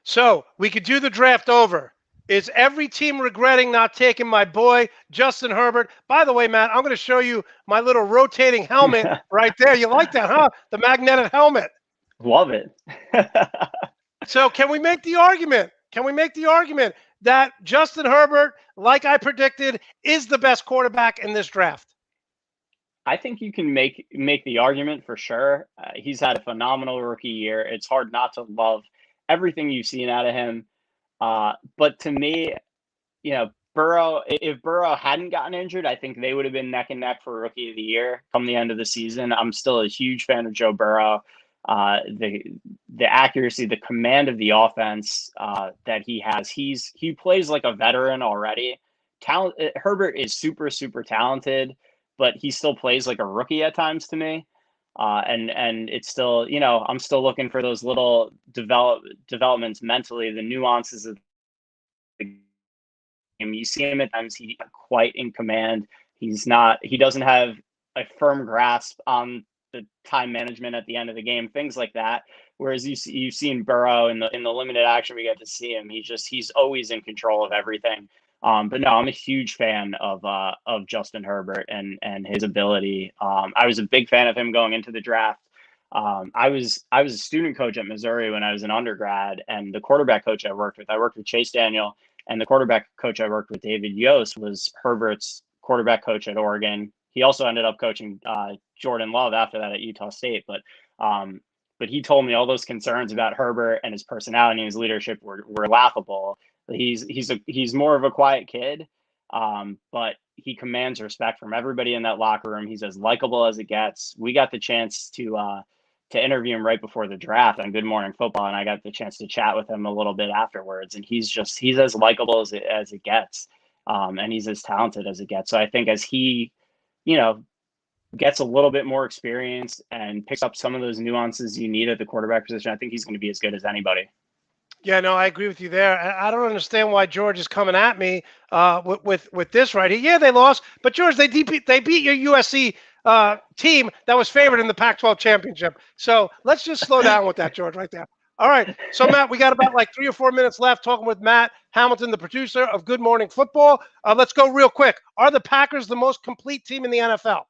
So we could do the draft over. Is every team regretting not taking my boy, Justin Herbert? By the way, Matt, I'm going to show you my little rotating helmet right there. You like that, huh? The magnetic helmet. Love it. So can we make the argument? That Justin Herbert, like I predicted, is the best quarterback in this draft? I think you can make the argument for sure. He's had a phenomenal rookie year. It's hard not to love everything you've seen out of him. But to me, Burrow, if Burrow hadn't gotten injured, I think they would have been neck and neck for Rookie of the Year come the end of the season. I'm still a huge fan of Joe Burrow. The accuracy, the command of the offense that he has. He plays like a veteran already. Herbert is super, super talented, but he still plays like a rookie at times to me. And it's still, I'm still looking for those little developments mentally, the nuances of the game. You see him at times, he's not quite in command. He doesn't have a firm grasp on the time management at the end of the game, things like that. Whereas you've seen Burrow in the limited action we get to see him, he's always in control of everything. But no, I'm a huge fan of Justin Herbert and his ability. I was a big fan of him going into the draft. I was a student coach at Missouri when I was an undergrad, and the quarterback coach I worked with Chase Daniel, and the quarterback coach I worked with, David Yost, was Herbert's quarterback coach at Oregon. He also ended up coaching Jordan Love after that at Utah State. But he told me all those concerns about Herbert and his personality and his leadership were laughable. He's more of a quiet kid, but he commands respect from everybody in that locker room. He's as likable as it gets. We got the chance to interview him right before the draft on Good Morning Football, and I got the chance to chat with him a little bit afterwards. And he's as likable as it gets, and he's as talented as it gets. So I think as he, gets a little bit more experience and picks up some of those nuances you need at the quarterback position, I think he's going to be as good as anybody. Yeah, no, I agree with you there. I don't understand why George is coming at me with this right here. Yeah, they lost, but George, they beat your USC team that was favored in the Pac-12 championship. So let's just slow down with that, George, right there. All right. So, Matt, we got about like 3 or 4 minutes left talking with Matt Hamilton, the producer of Good Morning Football. Let's go real quick. Are the Packers the most complete team in the NFL?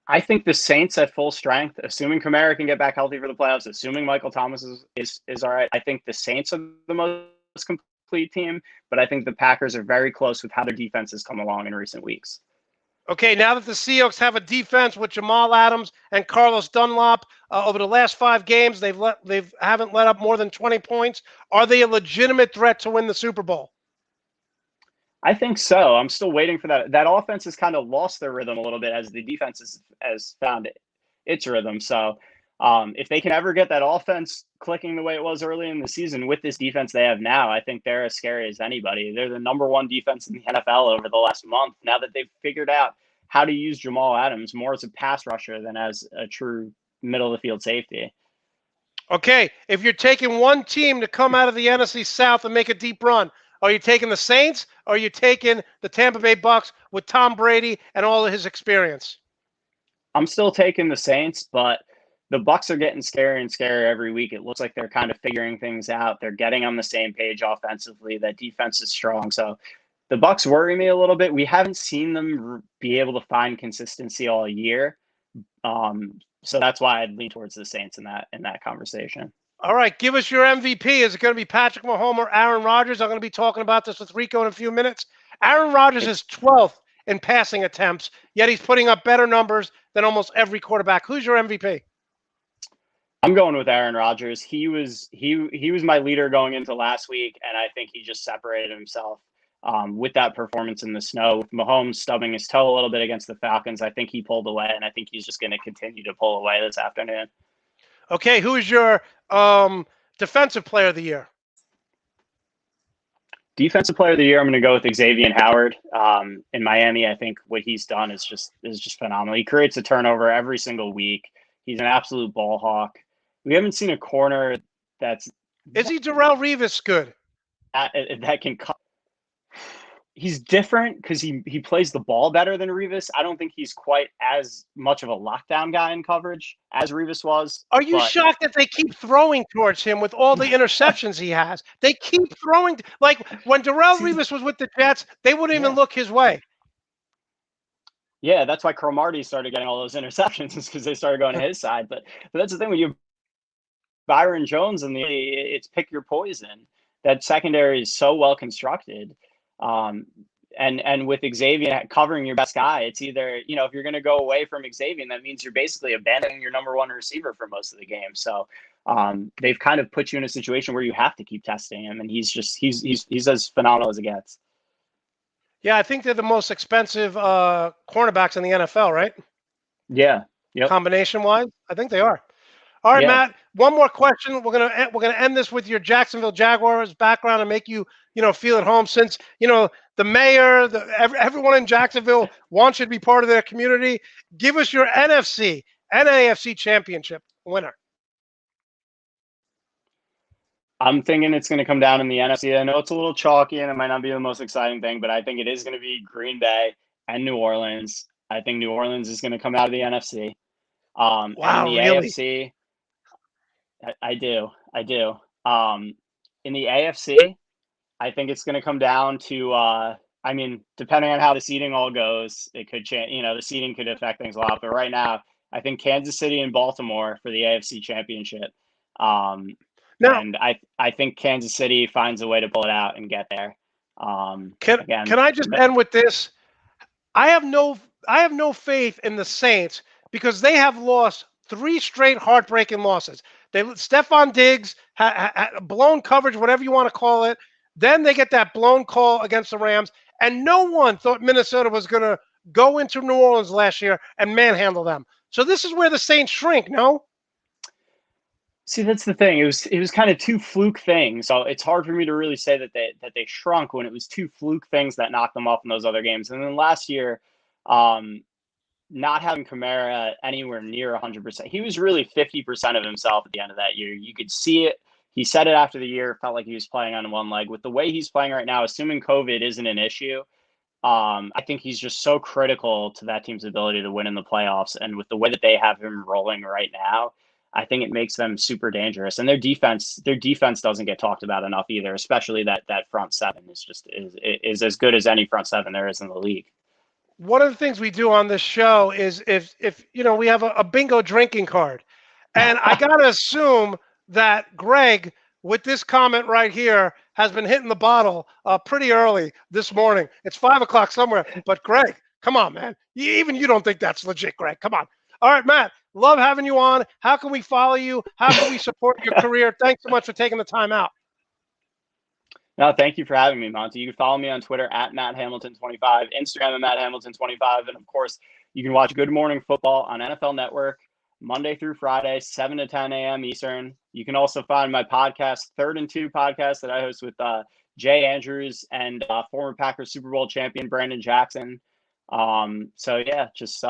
I think the Saints at full strength, assuming Kamara can get back healthy for the playoffs, assuming Michael Thomas is all right. I think the Saints are the most complete team, but I think the Packers are very close with how their defense has come along in recent weeks. Okay, now that the Seahawks have a defense with Jamal Adams and Carlos Dunlap, over the last 5 games, they haven't let up more than 20 points. Are they a legitimate threat to win the Super Bowl? I think so. I'm still waiting for that. That offense has kind of lost their rhythm a little bit as the defense has found its rhythm. So if they can ever get that offense clicking the way it was early in the season with this defense they have now, I think they're as scary as anybody. They're the number 1 defense in the NFL over the last month. Now that they've figured out how to use Jamal Adams more as a pass rusher than as a true middle of the field safety. Okay, if you're taking one team to come out of the NFC South and make a deep run, are you taking the Saints or are you taking the Tampa Bay Bucks with Tom Brady and all of his experience? I'm still taking the Saints, but the Bucks are getting scarier and scarier every week. It looks like they're kind of figuring things out. They're getting on the same page offensively. That defense is strong. So the Bucks worry me a little bit. We haven't seen them be able to find consistency all year. So that's why I'd lean towards the Saints in that conversation. All right, give us your MVP. Is it going to be Patrick Mahomes or Aaron Rodgers? I'm going to be talking about this with Rico in a few minutes. Aaron Rodgers is 12th in passing attempts, yet he's putting up better numbers than almost every quarterback. Who's your MVP? I'm going with Aaron Rodgers. He was my leader going into last week, and I think he just separated himself with that performance in the snow. With Mahomes stubbing his toe a little bit against the Falcons, I think he pulled away, and I think he's just going to continue to pull away this afternoon. Okay, who is your defensive player of the year? Defensive player of the year, I'm going to go with Xavier Howard in Miami. I think what he's done is just phenomenal. He creates a turnover every single week. He's an absolute ball hawk. We haven't seen a corner that's. Is he Darrelle Revis good? That can cut. He's different because he plays the ball better than Revis. I don't think he's quite as much of a lockdown guy in coverage as Revis was. Are you shocked that they keep throwing towards him with all the interceptions he has? They keep throwing. Like when Darrelle Revis was with the Jets, they wouldn't even look his way. Yeah, that's why Cromartie started getting all those interceptions, is because they started going to his side. But that's the thing, when you have Byron Jones and it's pick your poison. That secondary is so well constructed. And with Xavier covering your best guy, it's either, if you're going to go away from Xavier, that means you're basically abandoning your number 1 receiver for most of the game. So they've kind of put you in a situation where you have to keep testing him, and he's as phenomenal as it gets. Yeah, I think they're the most expensive cornerbacks in the NFL, right? Yeah. Yep. Combination wise, I think they are. All right, Matt. One more question. We're gonna end this with your Jacksonville Jaguars background and make you feel at home. Since the mayor, everyone in Jacksonville wants you to be part of their community. Give us your NFC and AFC championship winner. I'm thinking it's going to come down in the NFC. I know it's a little chalky and it might not be the most exciting thing, but I think it is going to be Green Bay and New Orleans. I think New Orleans is going to come out of the NFC. Wow, and the really? AFC, I do. In the AFC, I think it's going to come down to, depending on how the seeding all goes, it could change. The seeding could affect things a lot. But right now, I think Kansas City and Baltimore for the AFC championship. And I think Kansas City finds a way to pull it out and get there. Can I just end with this? I have no faith in the Saints because they have lost 3 straight heartbreaking losses. Stephon Diggs blown coverage, whatever you want to call it. Then they get that blown call against the Rams, and no one thought Minnesota was going to go into New Orleans last year and manhandle them. So this is where the Saints shrink, no? See, that's the thing. It was kind of 2 fluke things. So it's hard for me to really say that they shrunk when it was 2 fluke things that knocked them off in those other games. And then last year, not having Kamara anywhere near 100%, he was really 50% of himself at the end of that year. You could see it. He said it after the year, felt like he was playing on one leg. With the way he's playing right now, assuming COVID isn't an issue, I think he's just so critical to that team's ability to win in the playoffs. And with the way that they have him rolling right now, I think it makes them super dangerous. And their defense doesn't get talked about enough either, especially that front seven is as good as any front seven there is in the league. One of the things we do on this show is if we have a bingo drinking card, and I gotta assume that Greg, with this comment right here, has been hitting the bottle pretty early this morning. It's 5 o'clock somewhere, but Greg, come on, man. Even you don't think that's legit, Greg. Come on. All right, Matt, love having you on. How can we follow you? How can we support your career? Thanks so much for taking the time out. No, thank you for having me, Monte. You can follow me on Twitter at MattHamilton25, Instagram at MattHamilton25, and of course, you can watch Good Morning Football on NFL Network Monday through Friday, 7 to 10 a.m. Eastern. You can also find my podcast, Third and Two podcast, that I host with Jay Andrews and former Packers Super Bowl champion Brandon Jackson. So yeah, just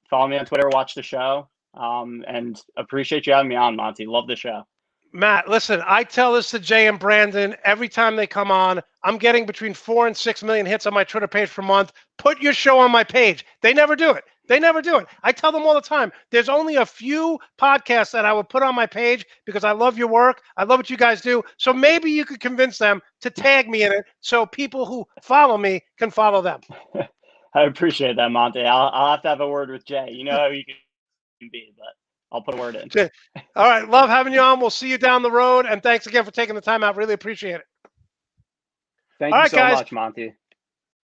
follow me on Twitter, watch the show, and appreciate you having me on, Monte. Love the show. Matt, listen, I tell this to Jay and Brandon every time they come on. I'm getting between 4 and 6 million hits on my Twitter page per month. Put your show on my page. They never do it. I tell them all the time, there's only a few podcasts that I would put on my page because I love your work. I love what you guys do. So maybe you could convince them to tag me in it so people who follow me can follow them. I appreciate that, Monte. I'll have to have a word with Jay. You know how you can be, but I'll put a word in. All right. Love having you on. We'll see you down the road. And thanks again for taking the time out. Really appreciate it. Thank you so much, Monte.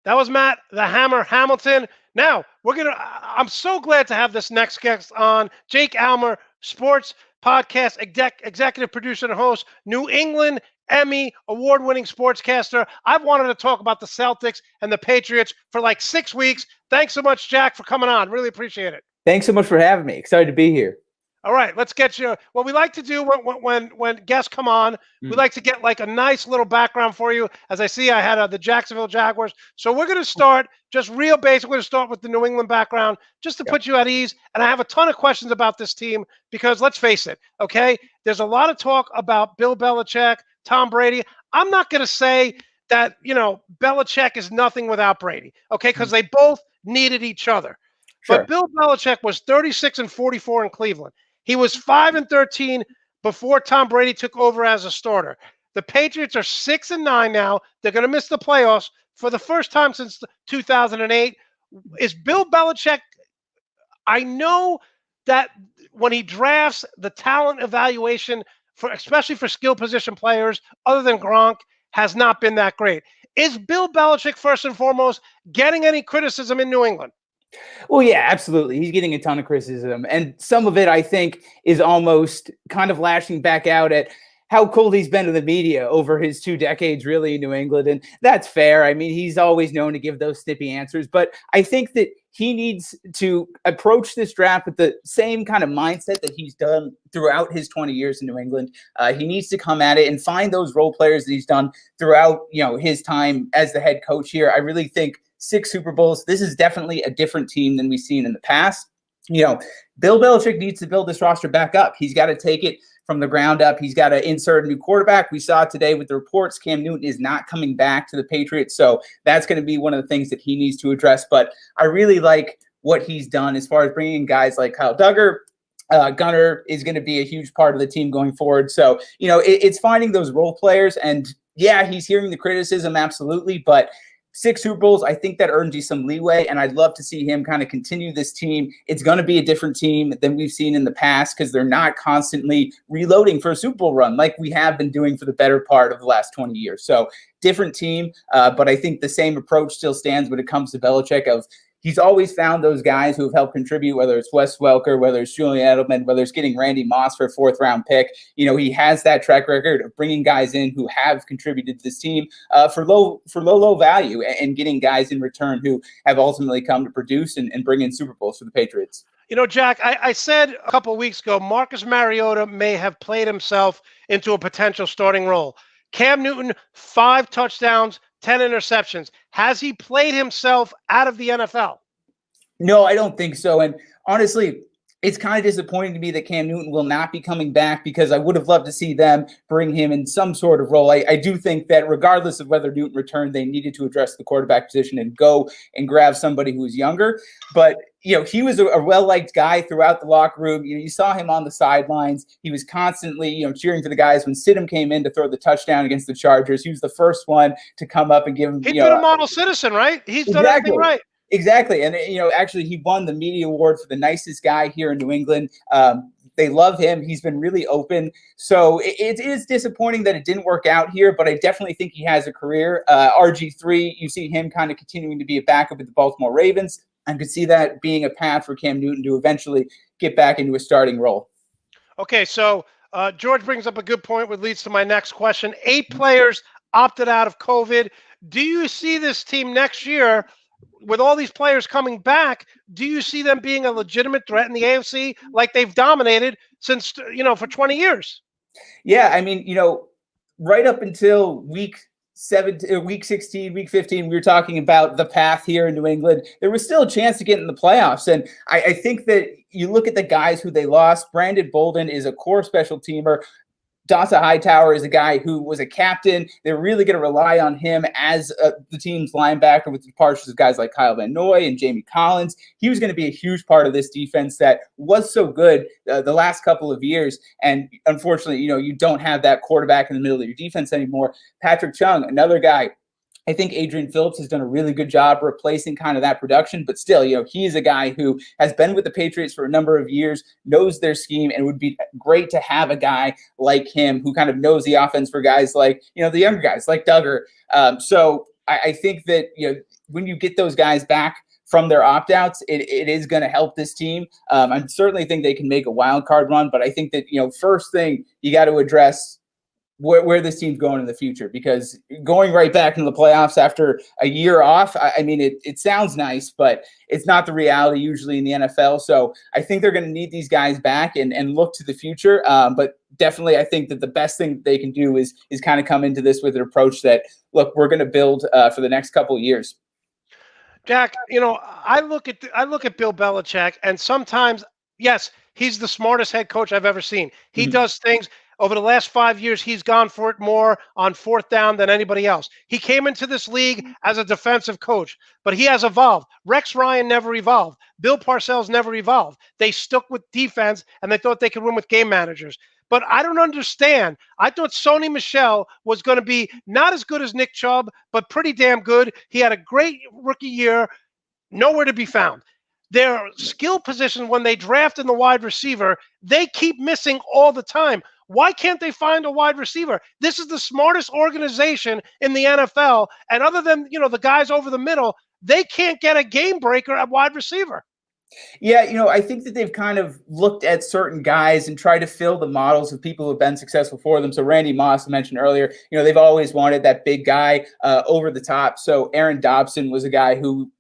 That was Matt, the Hammer Hamilton. Now, I'm so glad to have this next guest on. Jake Almer, sports podcast executive producer and host, New England Emmy award-winning sportscaster. I've wanted to talk about the Celtics and the Patriots for like 6 weeks. Thanks so much, Jack, for coming on. Really appreciate it. Thanks so much for having me. Excited to be here. All right, let's get you. What we like to do when guests come on, we like to get like a nice little background for you. As I see, I had the Jacksonville Jaguars. So we're going to start just real basic. We're going to start with the New England background just to put you at ease. And I have a ton of questions about this team because let's face it, okay? There's a lot of talk about Bill Belichick, Tom Brady. I'm not going to say that, Belichick is nothing without Brady, okay? Because they both needed each other. Sure. But Bill Belichick was 36-44 in Cleveland. He was 5-13 before Tom Brady took over as a starter. The Patriots are 6-9 now. They're going to miss the playoffs for the first time since 2008. Is Bill Belichick? I know that when he drafts, the talent evaluation especially for skill position players, other than Gronk, has not been that great. Is Bill Belichick first and foremost getting any criticism in New England? Well, yeah, absolutely. He's getting a ton of criticism. And some of it, I think, is almost kind of lashing back out at how cold he's been to the media over his 2 decades, really, in New England. And that's fair. I mean, he's always known to give those snippy answers. But I think that he needs to approach this draft with the same kind of mindset that he's done throughout his 20 years in New England. He needs to come at it and find those role players that he's done throughout, his time as the head coach here. I really think 6 Super Bowls. This is definitely a different team than we've seen in the past. Bill Belichick needs to build this roster back up. He's got to take it from the ground up. He's got to insert a new quarterback. We saw today with the reports, Cam Newton is not coming back to the Patriots. So that's going to be one of the things that he needs to address. But I really like what he's done as far as bringing in guys like Kyle Duggar. Gunnar is going to be a huge part of the team going forward. So, it's finding those role players. And yeah, he's hearing the criticism, absolutely. But 6 Super Bowls, I think that earns you some leeway, and I'd love to see him kind of continue this team. It's going to be a different team than we've seen in the past because they're not constantly reloading for a Super Bowl run like we have been doing for the better part of the last 20 years. So different team, but I think the same approach still stands when it comes to Belichick of he's always found those guys who have helped contribute, whether it's Wes Welker, whether it's Julian Edelman, whether it's getting Randy Moss for a 4th-round pick. He has that track record of bringing guys in who have contributed to this team for low value and getting guys in return who have ultimately come to produce and bring in Super Bowls for the Patriots. Jack, I said a couple of weeks ago, Marcus Mariota may have played himself into a potential starting role. Cam Newton, 5 touchdowns, 10 interceptions. Has he played himself out of the NFL? No, I don't think so. And honestly, it's kind of disappointing to me that Cam Newton will not be coming back, because I would have loved to see them bring him in some sort of role. I do think that regardless of whether Newton returned, they needed to address the quarterback position and go and grab somebody who was younger. But, he was a well-liked guy throughout the locker room. You saw him on the sidelines. He was constantly, cheering for the guys. When Stidham came in to throw the touchdown against the Chargers, he was the first one to come up and give him, He's been a model citizen, right? He's done everything right. Exactly. And, actually he won the media award for the nicest guy here in New England. They love him. He's been really open. So it is disappointing that it didn't work out here, but I definitely think he has a career. RG3, you see him kind of continuing to be a backup at the Baltimore Ravens. I could see that being a path for Cam Newton to eventually get back into a starting role. Okay, so George brings up a good point, which leads to my next question. 8 players opted out of COVID. Do you see this team next year, with all these players coming back, do you see them being a legitimate threat in the AFC like they've dominated since, for 20 years? Yeah, I mean, right up until week 16, week 15, we were talking about the path here in New England. There was still a chance to get in the playoffs. And I think that you look at the guys who they lost. Brandon Bolden is a core special teamer. Dasa Hightower is a guy who was a captain. They're really going to rely on him as the team's linebacker, with the departures of guys like Kyle Van Noy and Jamie Collins. He was going to be a huge part of this defense that was so good the last couple of years. And unfortunately, you don't have that quarterback in the middle of your defense anymore. Patrick Chung, another guy. I think Adrian Phillips has done a really good job replacing kind of that production, but still, he's a guy who has been with the Patriots for a number of years, knows their scheme, and would be great to have a guy like him who kind of knows the offense for guys like, the younger guys like Duggar. So I think that, when you get those guys back from their opt-outs, it is going to help this team. I certainly think they can make a wild card run, but I think that, first thing you got to address where this team's going in the future, because going right back into the playoffs after a year off, I mean, it sounds nice, but it's not the reality usually in the NFL. So I think they're going to need these guys back and look to the future. But definitely, I think that the best thing they can do is kind of come into this with an approach that, look, we're going to build for the next couple of years. Jack, I look at Bill Belichick, and sometimes, yes, he's the smartest head coach I've ever seen. He does things. Over the last 5 years, he's gone for it more on 4th down than anybody else. He came into this league as a defensive coach, but he has evolved. Rex Ryan never evolved. Bill Parcells never evolved. They stuck with defense, and they thought they could win with game managers. But I don't understand. I thought Sony Michel was going to be not as good as Nick Chubb, but pretty damn good. He had a great rookie year, nowhere to be found. Their skill positions, when they draft in the wide receiver, they keep missing all the time. Why can't they find a wide receiver? This is the smartest organization in the NFL. And other than, the guys over the middle, they can't get a game breaker at wide receiver. Yeah, I think that they've kind of looked at certain guys and tried to fill the models of people who have been successful for them. So Randy Moss, I mentioned earlier, they've always wanted that big guy over the top. So Aaron Dobson was a guy who,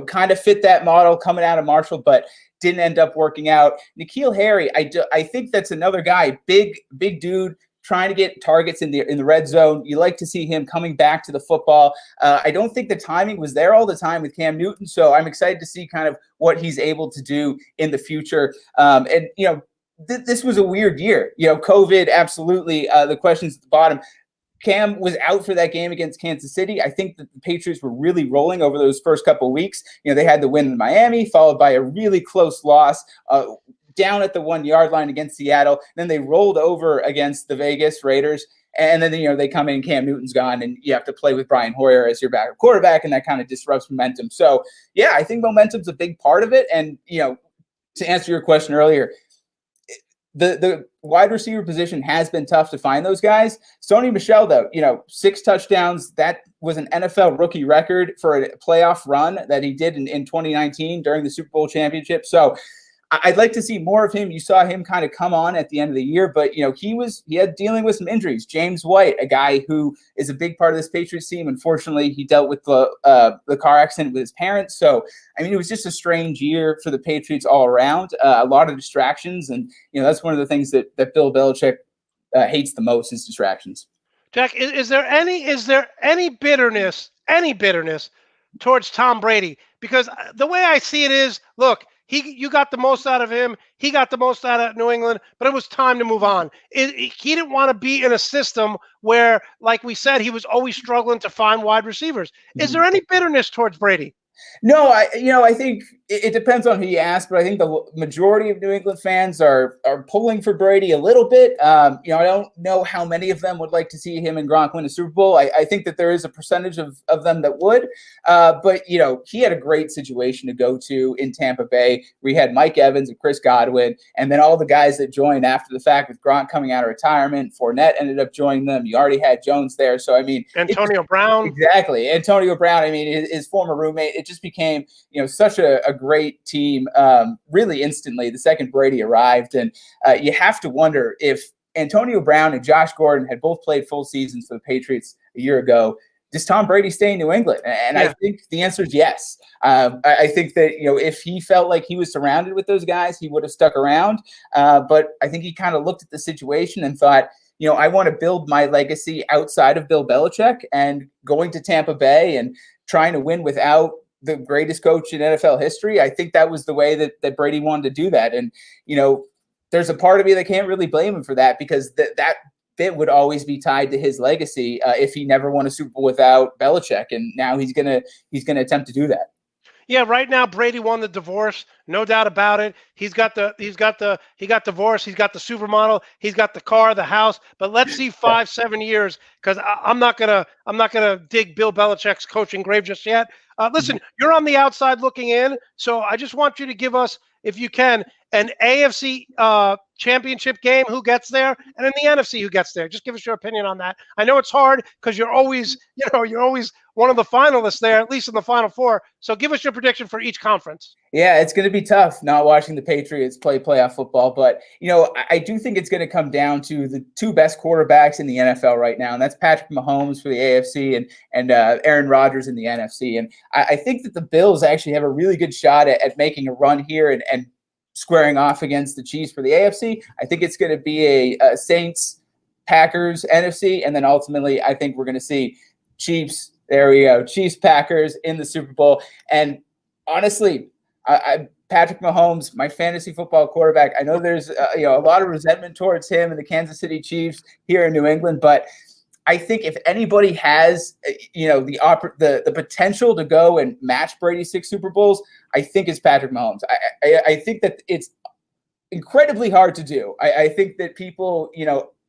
kind of fit that model coming out of Marshall, but didn't end up working out. N'Keal Harry, I think that's another guy, big dude, trying to get targets in the red zone. You like to see him coming back to the football. I don't think the timing was there all the time with Cam Newton, so I'm excited to see kind of what he's able to do in the future. This was a weird year. COVID, absolutely. The questions at the bottom. Cam was out for that game against Kansas City. I think that the Patriots were really rolling over those first couple of weeks. They had the win in Miami, followed by a really close loss down at the 1 yard line against Seattle. Then they rolled over against the Vegas Raiders. And then, they come in, Cam Newton's gone, and you have to play with Brian Hoyer as your backup quarterback, and that kind of disrupts momentum. So, yeah, I think momentum's a big part of it. And, to answer your question earlier, the wide receiver position has been tough to find those guys. Sony Michel, though, 6 touchdowns. That was an NFL rookie record for a playoff run that he did in 2019 during the Super Bowl championship. So I'd like to see more of him. You saw him kind of come on at the end of the year, but he had dealing with some injuries. James White, a guy who is a big part of this Patriots team. Unfortunately, he dealt with the car accident with his parents. So, I mean, it was just a strange year for the Patriots all around. A lot of distractions, and that's one of the things that Bill Belichick hates the most is distractions. Jack, is there any bitterness towards Tom Brady? Because the way I see it is, look, You got the most out of him. He got the most out of New England, but it was time to move on. He didn't want to be in a system where, like we said, he was always struggling to find wide receivers. Is there any bitterness towards Brady? No, I think it depends on who you ask, but I think the majority of New England fans are pulling for Brady a little bit. I don't know how many of them would like to see him and Gronk win a Super Bowl. I think that there is a percentage of them that would, but he had a great situation to go to in Tampa Bay. We had Mike Evans and Chris Godwin, and then all the guys that joined after the fact with Gronk coming out of retirement. Fournette ended up joining them. You already had Jones there, so I mean, Antonio Brown, exactly. Antonio Brown. I mean, his former roommate. It just became such a great team really instantly the second Brady arrived. And you have to wonder if Antonio Brown and Josh Gordon had both played full seasons for the Patriots a year ago, does Tom Brady stay in New England? And I think the answer is yes. I think that, if he felt like he was surrounded with those guys, he would have stuck around. But I think he kind of looked at the situation and thought, I want to build my legacy outside of Bill Belichick, and going to Tampa Bay and trying to win without the greatest coach in NFL history. I think that was the way that Brady wanted to do that. And, there's a part of me that can't really blame him for that, because that bit would always be tied to his legacy if he never won a Super Bowl without Belichick. And now he's gonna attempt to do that. Yeah, right now Brady won the divorce, no doubt about it. He got divorced, he's got the supermodel, he's got the car, the house. But let's see 5-7 years, because I'm not gonna dig Bill Belichick's coaching grave just yet. Listen, you're on the outside looking in, so I just want you to give us, if you can, an AFC championship game, who gets there, and in the NFC, who gets there. Just give us your opinion on that. I know it's hard because you're always one of the finalists there, at least in the Final Four. So give us your prediction for each conference. Yeah, it's going to be tough not watching the Patriots play playoff football, but I do think it's going to come down to the two best quarterbacks in the NFL right now, and that's Patrick Mahomes for the AFC and Aaron Rodgers in the NFC. And I think that the Bills actually have a really good shot at making a run here and squaring off against the Chiefs for the AFC. I think it's going to be a Saints, Packers, NFC, and then ultimately I think we're going to see Chiefs. There we go, Chiefs, Packers in the Super Bowl. And honestly, Patrick Mahomes, my fantasy football quarterback. I know there's a lot of resentment towards him and the Kansas City Chiefs here in New England, but I think if anybody has the potential to go and match Brady's 6 Super Bowls, I think it's Patrick Mahomes. I think that it's incredibly hard to do. I think that people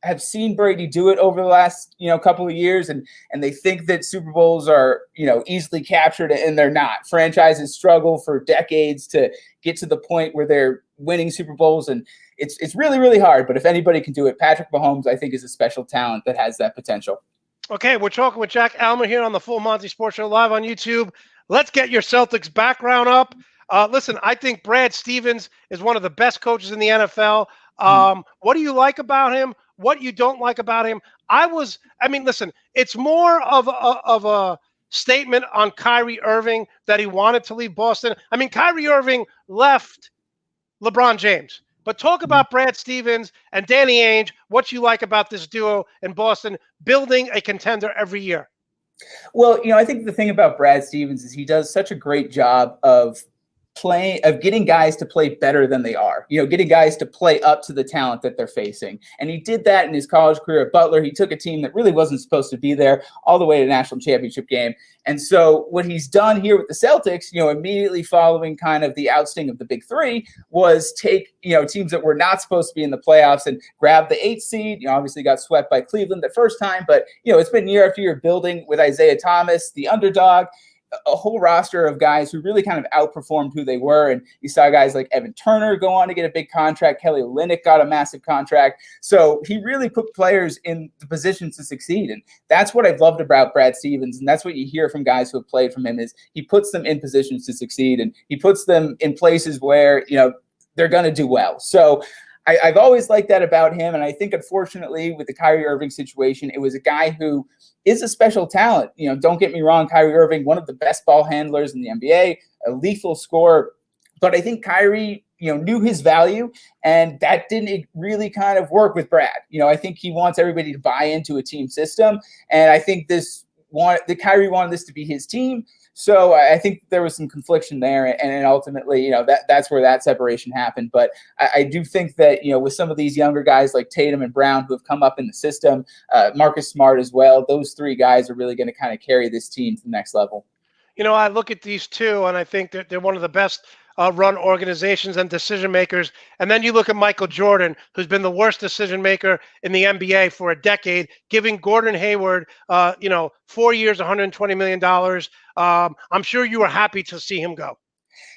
have seen Brady do it over the last couple of years, and they think that Super Bowls are easily captured, and they're not. Franchises struggle for decades to get to the point where they're winning Super Bowls, and it's really, really hard. But if anybody can do it, Patrick Mahomes, I think, is a special talent that has that potential. Okay, we're talking with Jack Almer here on the Full Monty Sports Show live on YouTube. Let's get your Celtics background up. Listen, I think Brad Stevens is one of the best coaches in the NFL. What do you like about him? What you don't like about him? Listen, it's more of a statement on Kyrie Irving that he wanted to leave Boston. I mean, Kyrie Irving left LeBron James. But talk about Brad Stevens and Danny Ainge, what you like about this duo in Boston, building a contender every year. Well, I think the thing about Brad Stevens is he does such a great job of getting guys to play better than they are, getting guys to play up to the talent that they're facing. And he did that in his college career at Butler. He took a team that really wasn't supposed to be there all the way to the national championship game. And so what he's done here with the Celtics, immediately following kind of the ousting of the big three, was take, teams that were not supposed to be in the playoffs and grab the 8th seed. Obviously got swept by Cleveland the first time, but, it's been year after year building with Isaiah Thomas, the underdog, a whole roster of guys who really kind of outperformed who they were. And you saw guys like Evan Turner go on to get a big contract. Kelly Olynyk got a massive contract. So he really put players in the positions to succeed. And that's what I've loved about Brad Stevens. And that's what you hear from guys who have played from him, is he puts them in positions to succeed, and he puts them in places where, they're going to do well. So I've always liked that about him. And I think, unfortunately, with the Kyrie Irving situation, it was a guy who is a special talent. Don't get me wrong, Kyrie Irving, one of the best ball handlers in the NBA, a lethal scorer. But I think Kyrie, knew his value, and that didn't really kind of work with Brad. I think he wants everybody to buy into a team system. And I think this Kyrie wanted this to be his team. So I think there was some confliction there, and ultimately, that's where that separation happened. But I do think that, with some of these younger guys like Tatum and Brown who have come up in the system, Marcus Smart as well, those three guys are really going to kind of carry this team to the next level. I look at these two, and I think that they're one of the best run organizations and decision makers. And then you look at Michael Jordan, who's been the worst decision maker in the NBA for a decade, giving Gordon Hayward, 4 years, $120 million. I'm sure you were happy to see him go.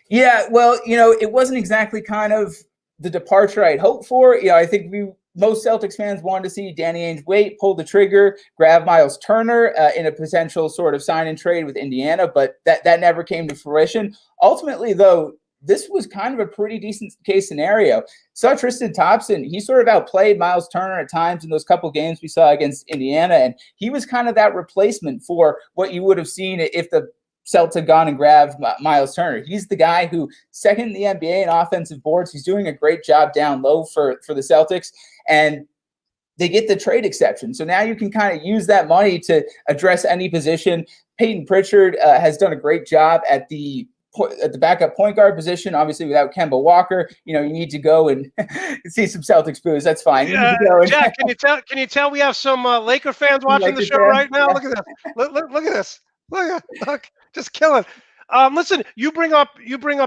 Yeah, well, it wasn't exactly kind of the departure I'd hoped for. I think most Celtics fans wanted to see Danny Ainge wait, pull the trigger, grab Miles Turner in a potential sort of sign and trade with Indiana, but that never came to fruition. Ultimately, though, this was kind of a pretty decent case scenario. Saw Tristan Thompson. He sort of outplayed Miles Turner at times in those couple games we saw against Indiana, and he was kind of that replacement for what you would have seen if the Celtics had gone and grabbed Miles Turner. He's the guy who second in the NBA in offensive boards. He's doing a great job down low for the Celtics, and they get the trade exception. So now you can kind of use that money to address any position. Peyton Pritchard has done a great job at the backup point guard position. Obviously, without Kemba Walker, you need to go and see some Celtics booze. That's fine. Jack, can you tell we have some Laker fans watching the show right now? Look at this. Look at this. Look, just killing. Listen, you bring up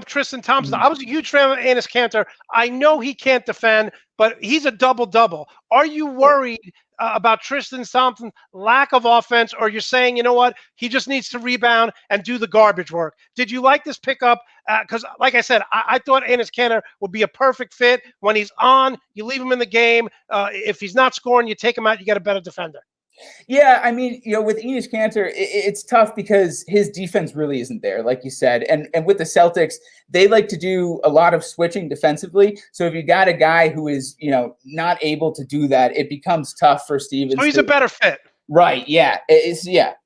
Tristan Thompson. I was a huge fan of Enes Kanter. I know he can't defend, but he's a double-double. Are you worried about Tristan Thompson's lack of offense, or you're saying, you know what, he just needs to rebound and do the garbage work? Did you like this pickup? Because, like I said, I thought Enes Kanter would be a perfect fit. When he's on, you leave him in the game. If he's not scoring, you take him out. You get a better defender. Yeah, I mean, with Enes Kanter, it's tough because his defense really isn't there, like you said. And with the Celtics, they like to do a lot of switching defensively. So if you got a guy who is, not able to do that, it becomes tough for Stevens. So he's a better fit. Right, yeah.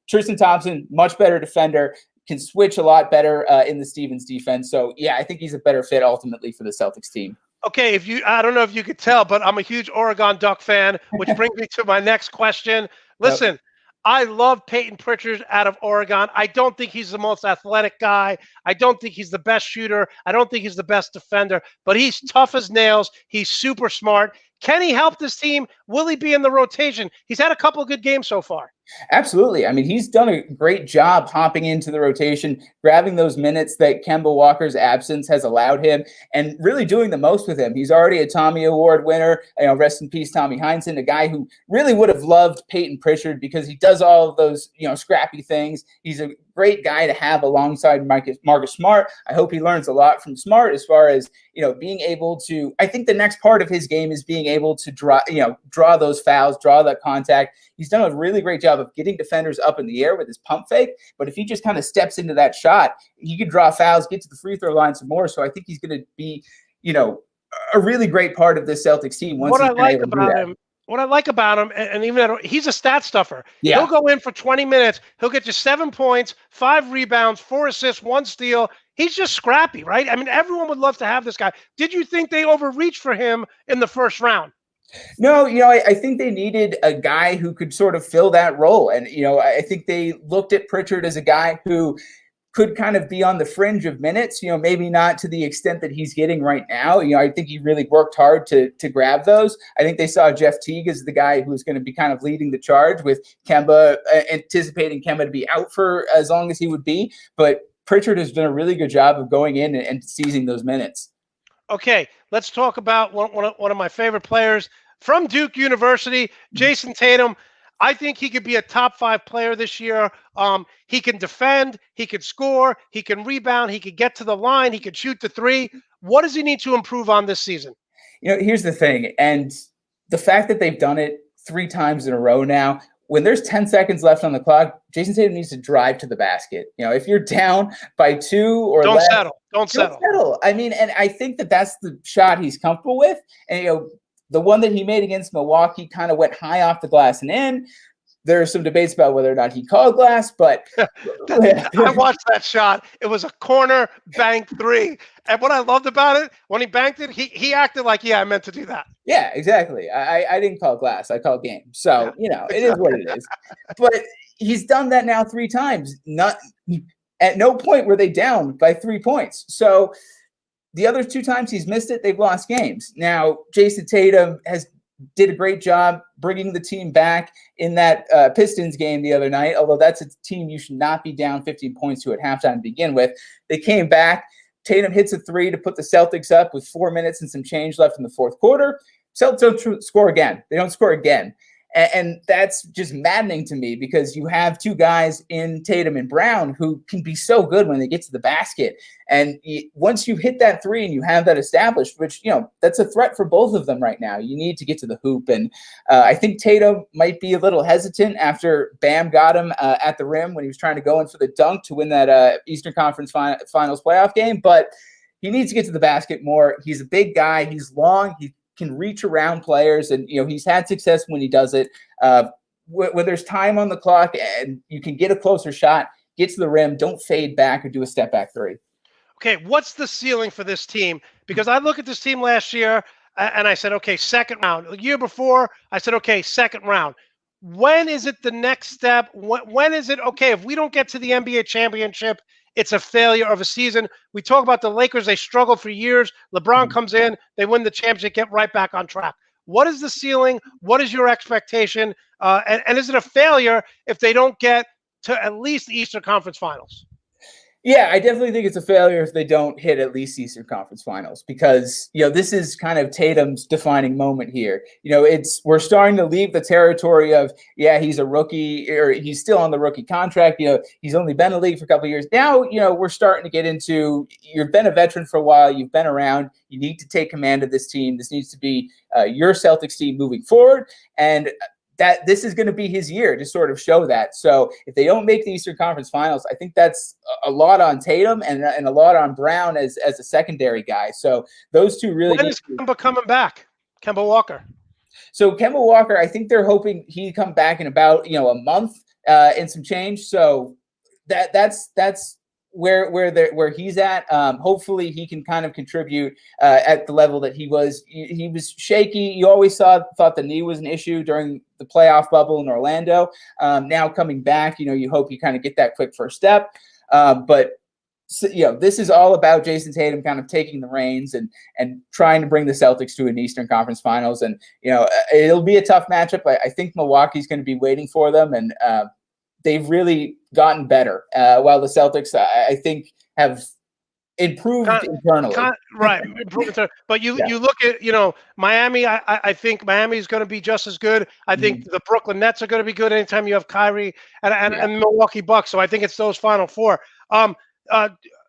Tristan Thompson, much better defender, can switch a lot better in the Stevens defense. So, yeah, I think he's a better fit ultimately for the Celtics team. Okay, I don't know if you could tell, but I'm a huge Oregon Duck fan, which brings me to my next question. Listen, I love Peyton Pritchard out of Oregon. I don't think he's the most athletic guy. I don't think he's the best shooter. I don't think he's the best defender, but he's tough as nails. He's super smart. Can he help this team? Will he be in the rotation? He's had a couple of good games so far. Absolutely. I mean, he's done a great job hopping into the rotation, grabbing those minutes that Kemba Walker's absence has allowed him, and really doing the most with him. He's already a Tommy Award winner. Rest in peace, Tommy Heinsohn, a guy who really would have loved Peyton Pritchard because he does all of those, scrappy things. He's a great guy to have alongside Marcus Smart. I hope he learns a lot from Smart as far as, being able to, I think the next part of his game is being able to draw those fouls, draw that contact. He's done a really great job of getting defenders up in the air with his pump fake. But if he just kind of steps into that shot, he could draw fouls, get to the free throw line some more. So I think he's going to be, a really great part of this Celtics team. What I like about him, and even he's a stat stuffer. Yeah. He'll go in for 20 minutes. He'll get you 7 points, 5 rebounds, 4 assists, 1 steal. He's just scrappy, right? I mean, everyone would love to have this guy. Did you think they overreached for him in the first round? No, I think they needed a guy who could sort of fill that role. And, I think they looked at Pritchard as a guy who could kind of be on the fringe of minutes, maybe not to the extent that he's getting right now. I think he really worked hard to grab those. I think they saw Jeff Teague as the guy who's going to be kind of leading the charge with Kemba, anticipating Kemba to be out for as long as he would be. But Pritchard has done a really good job of going in and seizing those minutes. Okay, let's talk about one of my favorite players from Duke University, Jason Tatum. I think he could be a top 5 player this year. He can defend, he can score, he can rebound, he could get to the line, he could shoot the 3. What does he need to improve on this season? Here's the thing, and the fact that they've done it 3 times in a row now, when there's 10 seconds left on the clock, Jason Tatum needs to drive to the basket. If you're down by 2 or don't less, Don't settle. I mean, and I think that's the shot he's comfortable with. And, the one that he made against Milwaukee kind of went high off the glass and in. There are some debates about whether or not he called glass, but I watched that shot. It was a corner bank 3. And what I loved about it, when he banked it, he acted like, I meant to do that. Yeah, exactly. I didn't call glass. I called game. So, it is what it is. But, he's done that now 3 times. At no point were they down by 3 points. So the other 2 times he's missed it, they've lost games. Now, Jason Tatum did a great job bringing the team back in that Pistons game the other night, although that's a team you should not be down 15 points to at halftime to begin with. They came back. Tatum hits a 3 to put the Celtics up with 4 minutes and some change left in the fourth quarter. Celtics don't score again. They don't score again. And that's just maddening to me because you have 2 guys in Tatum and Brown who can be so good when they get to the basket. And once you hit that 3 and you have that established, which, that's a threat for both of them right now. You need to get to the hoop. And I think Tatum might be a little hesitant after Bam got him at the rim when he was trying to go in for the dunk to win that Eastern Conference Finals playoff game. But he needs to get to the basket more. He's a big guy. He's long. He can reach around players, and he's had success when he does it. When there's time on the clock and you can get a closer shot, get to the rim, don't fade back or do a step back 3. Okay, what's the ceiling for this team? Because I look at this team last year and I said, okay, second round. The year before, I said, okay, second round. When is it the next step? When is it, okay, if we don't get to the NBA championship, it's a failure of a season. We talk about the Lakers. They struggled for years. LeBron comes in. They win the championship, get right back on track. What is the ceiling? What is your expectation? And is it a failure if they don't get to at least the Eastern Conference Finals? Yeah, I definitely think it's a failure if they don't hit at least Eastern Conference Finals because, this is kind of Tatum's defining moment here. We're starting to leave the territory of, he's a rookie or he's still on the rookie contract. He's only been in the league for a couple of years. Now, we're starting to get into, you've been a veteran for a while. You've been around. You need to take command of this team. This needs to be your Celtics team moving forward. And that this is going to be his year to sort of show that. So if they don't make the Eastern Conference Finals, I think that's a lot on Tatum and a lot on Brown as a secondary guy. So those 2 really. When is Kemba coming back? Kemba Walker. So Kemba Walker, I think they're hoping he'd come back in about a month and some change. So that's where he's at. Hopefully he can kind of contribute at the level that he was. He was shaky. You always thought the knee was an issue during the playoff bubble in Orlando. Now coming back, you hope you kind of get that quick first step. But this is all about Jason Tatum kind of taking the reins and trying to bring the Celtics to an Eastern Conference Finals. And it'll be a tough matchup. I think Milwaukee's going to be waiting for them, and they've really gotten better, while the Celtics, I think, have improved internally. Right. But you look at, Miami, I think Miami is going to be just as good. I think the Brooklyn Nets are going to be good anytime you have Kyrie and Milwaukee Bucks. So I think it's those final 4.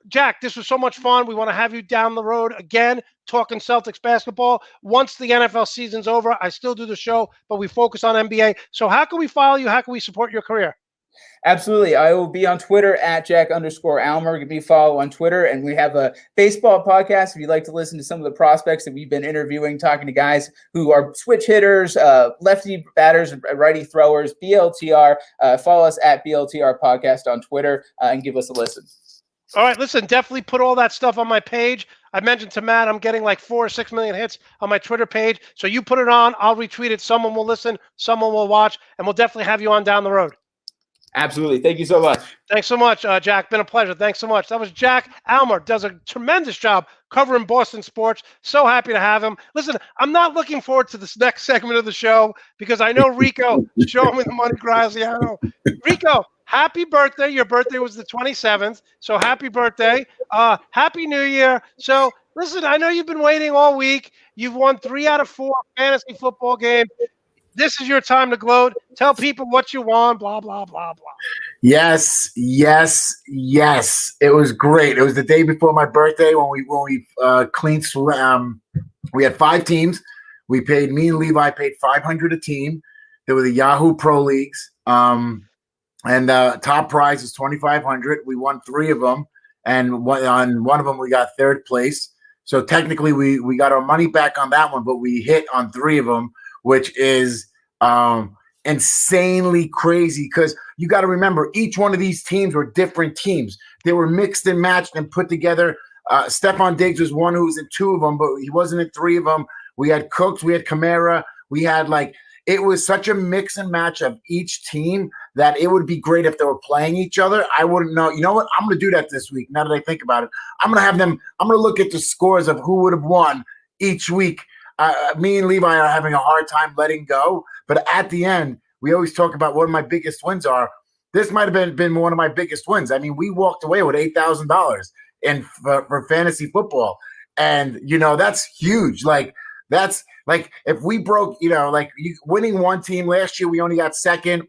Jack, this was so much fun. We want to have you down the road again, talking Celtics basketball. Once the NFL season's over, I still do the show, but we focus on NBA. So how can we follow you? How can we support your career? Absolutely. I will be on Twitter at Jack_Almer. Give me a follow on Twitter. And we have a baseball podcast if you'd like to listen to some of the prospects that we've been interviewing, talking to guys who are switch hitters, lefty batters, righty throwers, BLTR. Follow us at BLTR Podcast on Twitter and give us a listen. All right, listen, definitely put all that stuff on my page. I mentioned to Matt, I'm getting like 4 or 6 million hits on my Twitter page. So you put it on, I'll retweet it. Someone will listen, someone will watch, and we'll definitely have you on down the road. Absolutely. Thank you so much. Thanks so much, Jack. Been a pleasure. Thanks so much. That was Jack Almer. Does a tremendous job covering Boston sports. So happy to have him. Listen, I'm not looking forward to this next segment of the show because I know Rico showing me the money, Graziano. Rico, happy birthday. Your birthday was the 27th. So happy birthday. Happy New Year. So listen, I know you've been waiting all week. You've won 3 out of 4 fantasy football games. This is your time to gloat. Tell people what you want, blah, blah, blah, blah. Yes. It was great. It was the day before my birthday when we cleaned. We had 5 teams. Me and Levi paid $500 a team. They were the Yahoo Pro Leagues. And top prize is $2,500. We won 3 of them. And on one of them, we got 3rd place. So technically, we got our money back on that one, but we hit on 3 of them, which is insanely crazy because you got to remember each one of these teams were different teams. They were mixed and matched and put together. Stephon Diggs was one who was in 2 of them, but he wasn't in 3 of them. We had Cooks, we had Kamara, we had it was such a mix and match of each team that it would be great if they were playing each other. I wouldn't know. You know what? I'm going to do that this week. Now that I think about it, I'm going to look at the scores of who would have won each week. Me and Levi are having a hard time letting go. But at the end, we always talk about what my biggest wins are. This might have been one of my biggest wins. I mean, we walked away with $8,000 for fantasy football. And, that's huge. That's like if we broke, winning one team last year, we only got second.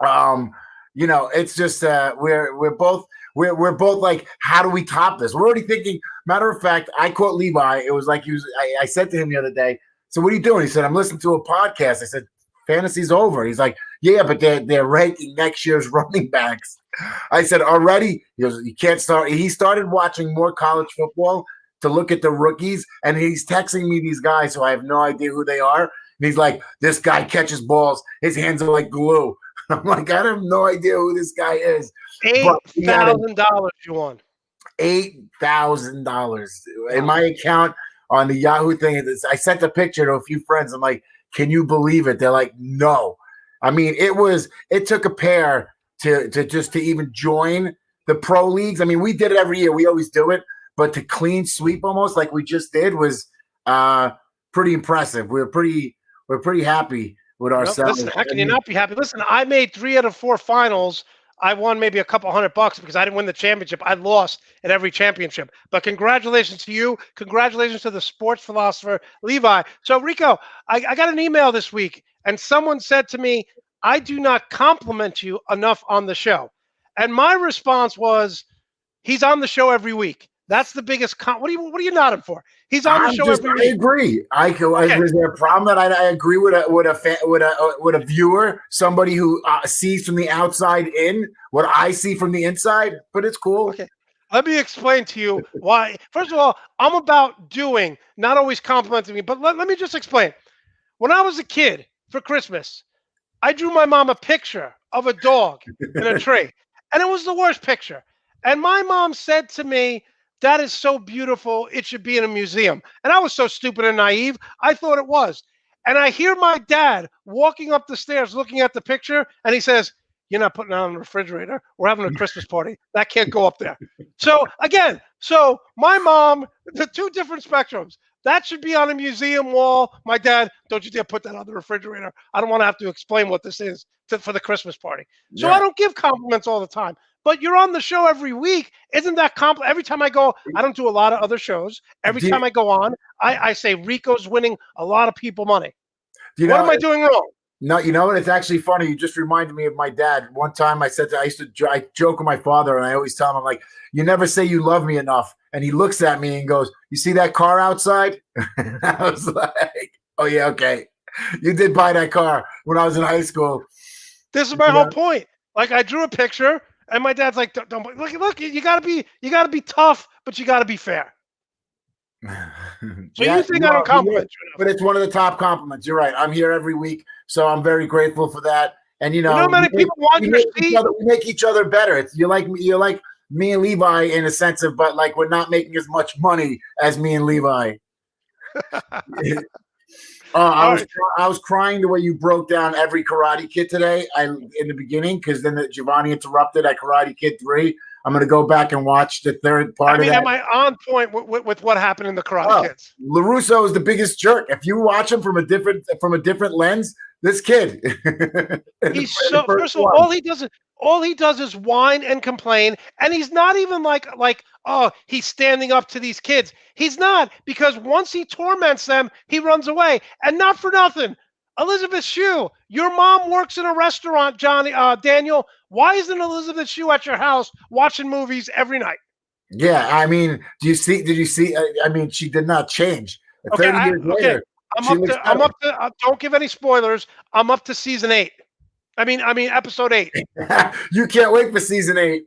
It's just we're both like, how do we top this? We're already thinking. Matter of fact, I caught Levi. It was like I said to him the other day, so what are you doing? He said, I'm listening to a podcast. I said, fantasy's over. He's like, yeah, but they're ranking next year's running backs. I said, already? He goes, you can't start. He started watching more college football to look at the rookies, and he's texting me these guys who I have no idea who they are. And he's like, this guy catches balls. His hands are like glue. I'm like, I have no idea who this guy is. $8,000 you won. $8,000 in my account on the Yahoo thing. I sent a picture to a few friends. I'm like, can you believe it? They're like, no. I mean, it took a pair to even join the pro leagues. I mean, we did it every year. We always do it. But to clean sweep almost like we just did was pretty impressive. We're pretty happy with ourselves. Listen, how can you not be happy? Listen, I made 3 out of 4 finals. I won maybe a couple $100 because I didn't win the championship. I lost at every championship. But congratulations to you. Congratulations to the sports philosopher, Levi. So, Rico, I got an email this week, and someone said to me, I do not compliment you enough on the show. And my response was, he's on the show every week. That's the biggest what are you nodding for? He's on the show every week. I agree. Is there a problem that I agree with a viewer, somebody who sees from the outside in what I see from the inside? But it's cool. Okay. Let me explain to you why. First of all, I'm about doing, not always complimenting me, but let me just explain. When I was a kid for Christmas, I drew my mom a picture of a dog in a tree, and it was the worst picture. And my mom said to me, that is so beautiful, it should be in a museum. And I was so stupid and naive, I thought it was. And I hear my dad walking up the stairs looking at the picture, and he says, you're not putting it on the refrigerator. We're having a Christmas party. That can't go up there. So, again, my mom, the 2 different spectrums. That should be on a museum wall. My dad, don't you dare put that on the refrigerator. I don't want to have to explain what this is for the Christmas party. So yeah. I don't give compliments all the time. But you're on the show every week. Isn't that compliment? Every time I go, I don't do a lot of other shows. Every time I go on, I say Rico's winning a lot of people money. What am I doing wrong? No, you know what? It's actually funny. You just reminded me of my dad. One time I joke with my father, and I always tell him, I'm like, you never say you love me enough. And he looks at me and goes, you see that car outside? I was like, oh, yeah, okay. You did buy that car when I was in high school. This is my whole point. Like, I drew a picture. And my dad's like, don't look, you gotta be tough, but you gotta be fair. So you think I don't compliment you? But it's one of the top compliments. You're right. I'm here every week, so I'm very grateful for that. And many people want your seat. We make each other better. You're like me and Levi in a sense of, but like we're not making as much money as me and Levi. I was crying the way you broke down every Karate Kid today. In the beginning, because then Giovanni interrupted at Karate Kid 3. I'm going to go back and watch the third part of that. Am I on point with what happened in the Karate Kids? LaRusso is the biggest jerk. If you watch him from a different lens, this kid. He's so. First of all, all he does is whine and complain, and he's not even like he's standing up to these kids. He's not, because once he torments them, he runs away. And not for nothing, Elizabeth Shue, your mom works in a restaurant, Daniel. Why isn't Elizabeth Shue at your house watching movies every night? Yeah, I mean, did you see? I mean, she did not change. 30 years later. I'm up to. Don't give any spoilers. I'm up to season 8. I mean, episode 8. You can't wait for season 8.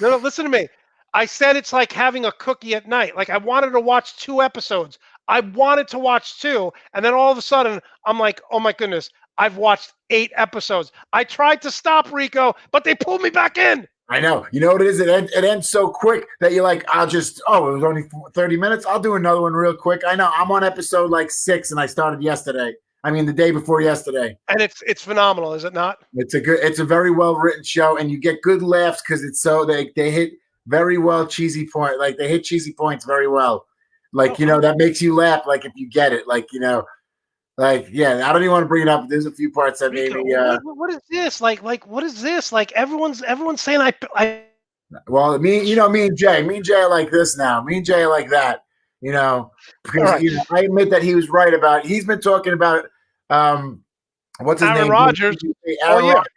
No, listen to me. I said it's like having a cookie at night. Like, I wanted to watch 2 episodes. I wanted to watch 2, and then all of a sudden, I'm like, oh my goodness, I've watched 8 episodes. I tried to stop, Rico, but they pulled me back in. I know. You know what it is? It ends so quick that you're like, it was only 30 minutes. I'll do another one real quick. I know. I'm on episode like 6, and I started yesterday. I mean, the day before yesterday. And it's phenomenal, is it not? It's a very well written show, and you get good laughs because it's so they hit very well cheesy point. Like they hit cheesy points very well. Like, that makes you laugh. Like if you get it, like, yeah, I don't even want to bring it up. There's a few parts that made me. What is this? Like, what is this? Like everyone's saying I. Well, me and Jay are like this now. Me and Jay are like that. Because Right. I admit that he was right about. He's been talking about what's his Aaron name? Rodgers. Aaron Yeah. Rodgers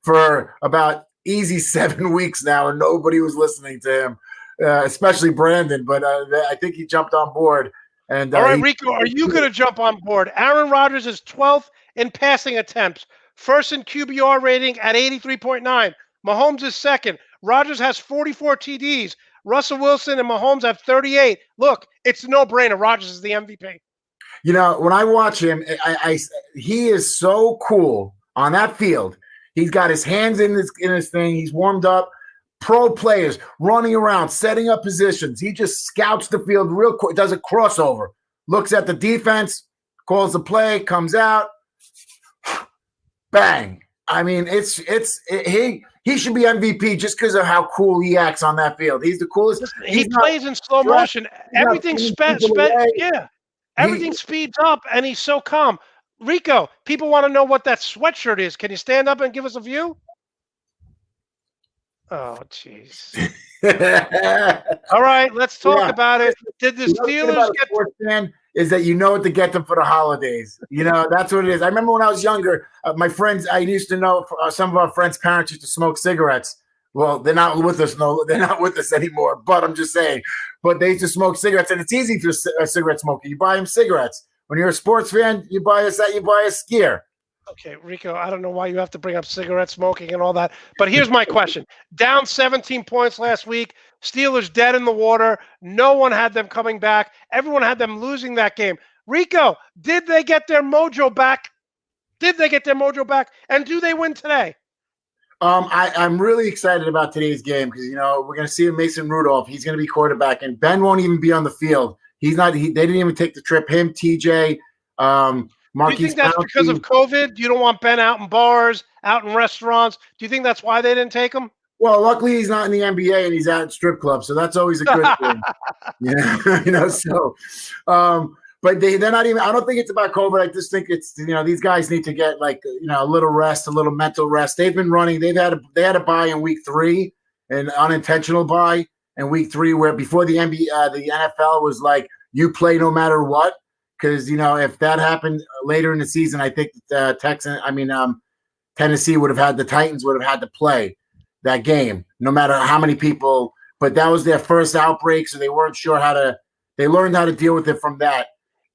for about easy 7 weeks now, and nobody was listening to him, especially Brandon. But I think he jumped on board. And all right, Rico, are you going to jump on board? Aaron Rodgers is 12th in passing attempts, first in QBR rating at 83.9. Mahomes is second. Rodgers has 44 TDs. Russell Wilson and Mahomes have 38. Look, it's a no-brainer. Rodgers is the MVP. When I watch him, he is so cool on that field. He's got his hands in his thing. He's warmed up. Pro players running around, setting up positions. He just scouts the field real quick, does a crossover, looks at the defense, calls the play, comes out, bang. I mean, he should be MVP just because of how cool he acts on that field. He's the coolest. He plays in slow motion. Everything everything speeds up, and he's so calm. Rico, people want to know what that sweatshirt is. Can you stand up and give us a view? Oh, jeez. All right, let's talk about it. Did the Steelers get sports fan is that what to get them for the holidays. That's what it is. I remember when I was younger, my friends, I used to know some of our friends' parents used to smoke cigarettes. Well, they're not with us. No, they're not with us anymore. But I'm just saying. But they used to smoke cigarettes, and it's easy for a cigarette smoker. You buy them cigarettes. When you're a sports fan, you buy a skier. Okay, Rico, I don't know why you have to bring up cigarette smoking and all that. But here's my question. Down 17 points last week. Steelers dead in the water. No one had them coming back. Everyone had them losing that game. Rico, did they get their mojo back? And do they win today? I'm really excited about today's game because, we're going to see Mason Rudolph. He's going to be quarterback, and Ben won't even be on the field. He's not. They didn't even take the trip. Him, TJ, Marquise. Do you think that's because of COVID? You don't want Ben out in bars, out in restaurants. Do you think that's why they didn't take him? Well, luckily he's not in the NBA and he's out at strip clubs, so that's always a good thing. So, but they're not even. I don't think it's about COVID. I just think it's these guys need to get a little rest, a little mental rest. They've been running. They had a bye in week 3, an unintentional bye in week 3, where before the NBA, the NFL was like you play no matter what. Because if that happened later in the season, I think Tennessee would have had the Titans would have had to play that game, no matter how many people. But that was their first outbreak, so they weren't sure how to. They learned how to deal with it from that.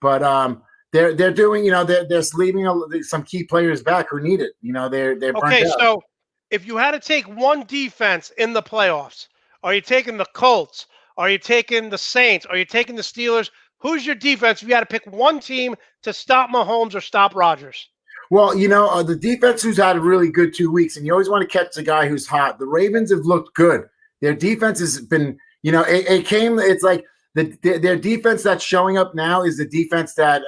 But they're doing they're leaving some key players back who need it. They're okay. So if you had to take one defense in the playoffs, are you taking the Colts? Are you taking the Saints? Are you taking the Steelers? Who's your defense if you had to pick one team to stop Mahomes or stop Rodgers? Well, the defense who's had a really good 2 weeks, and you always want to catch the guy who's hot. The Ravens have looked good. Their defense has been, it's like their defense that's showing up now is the defense that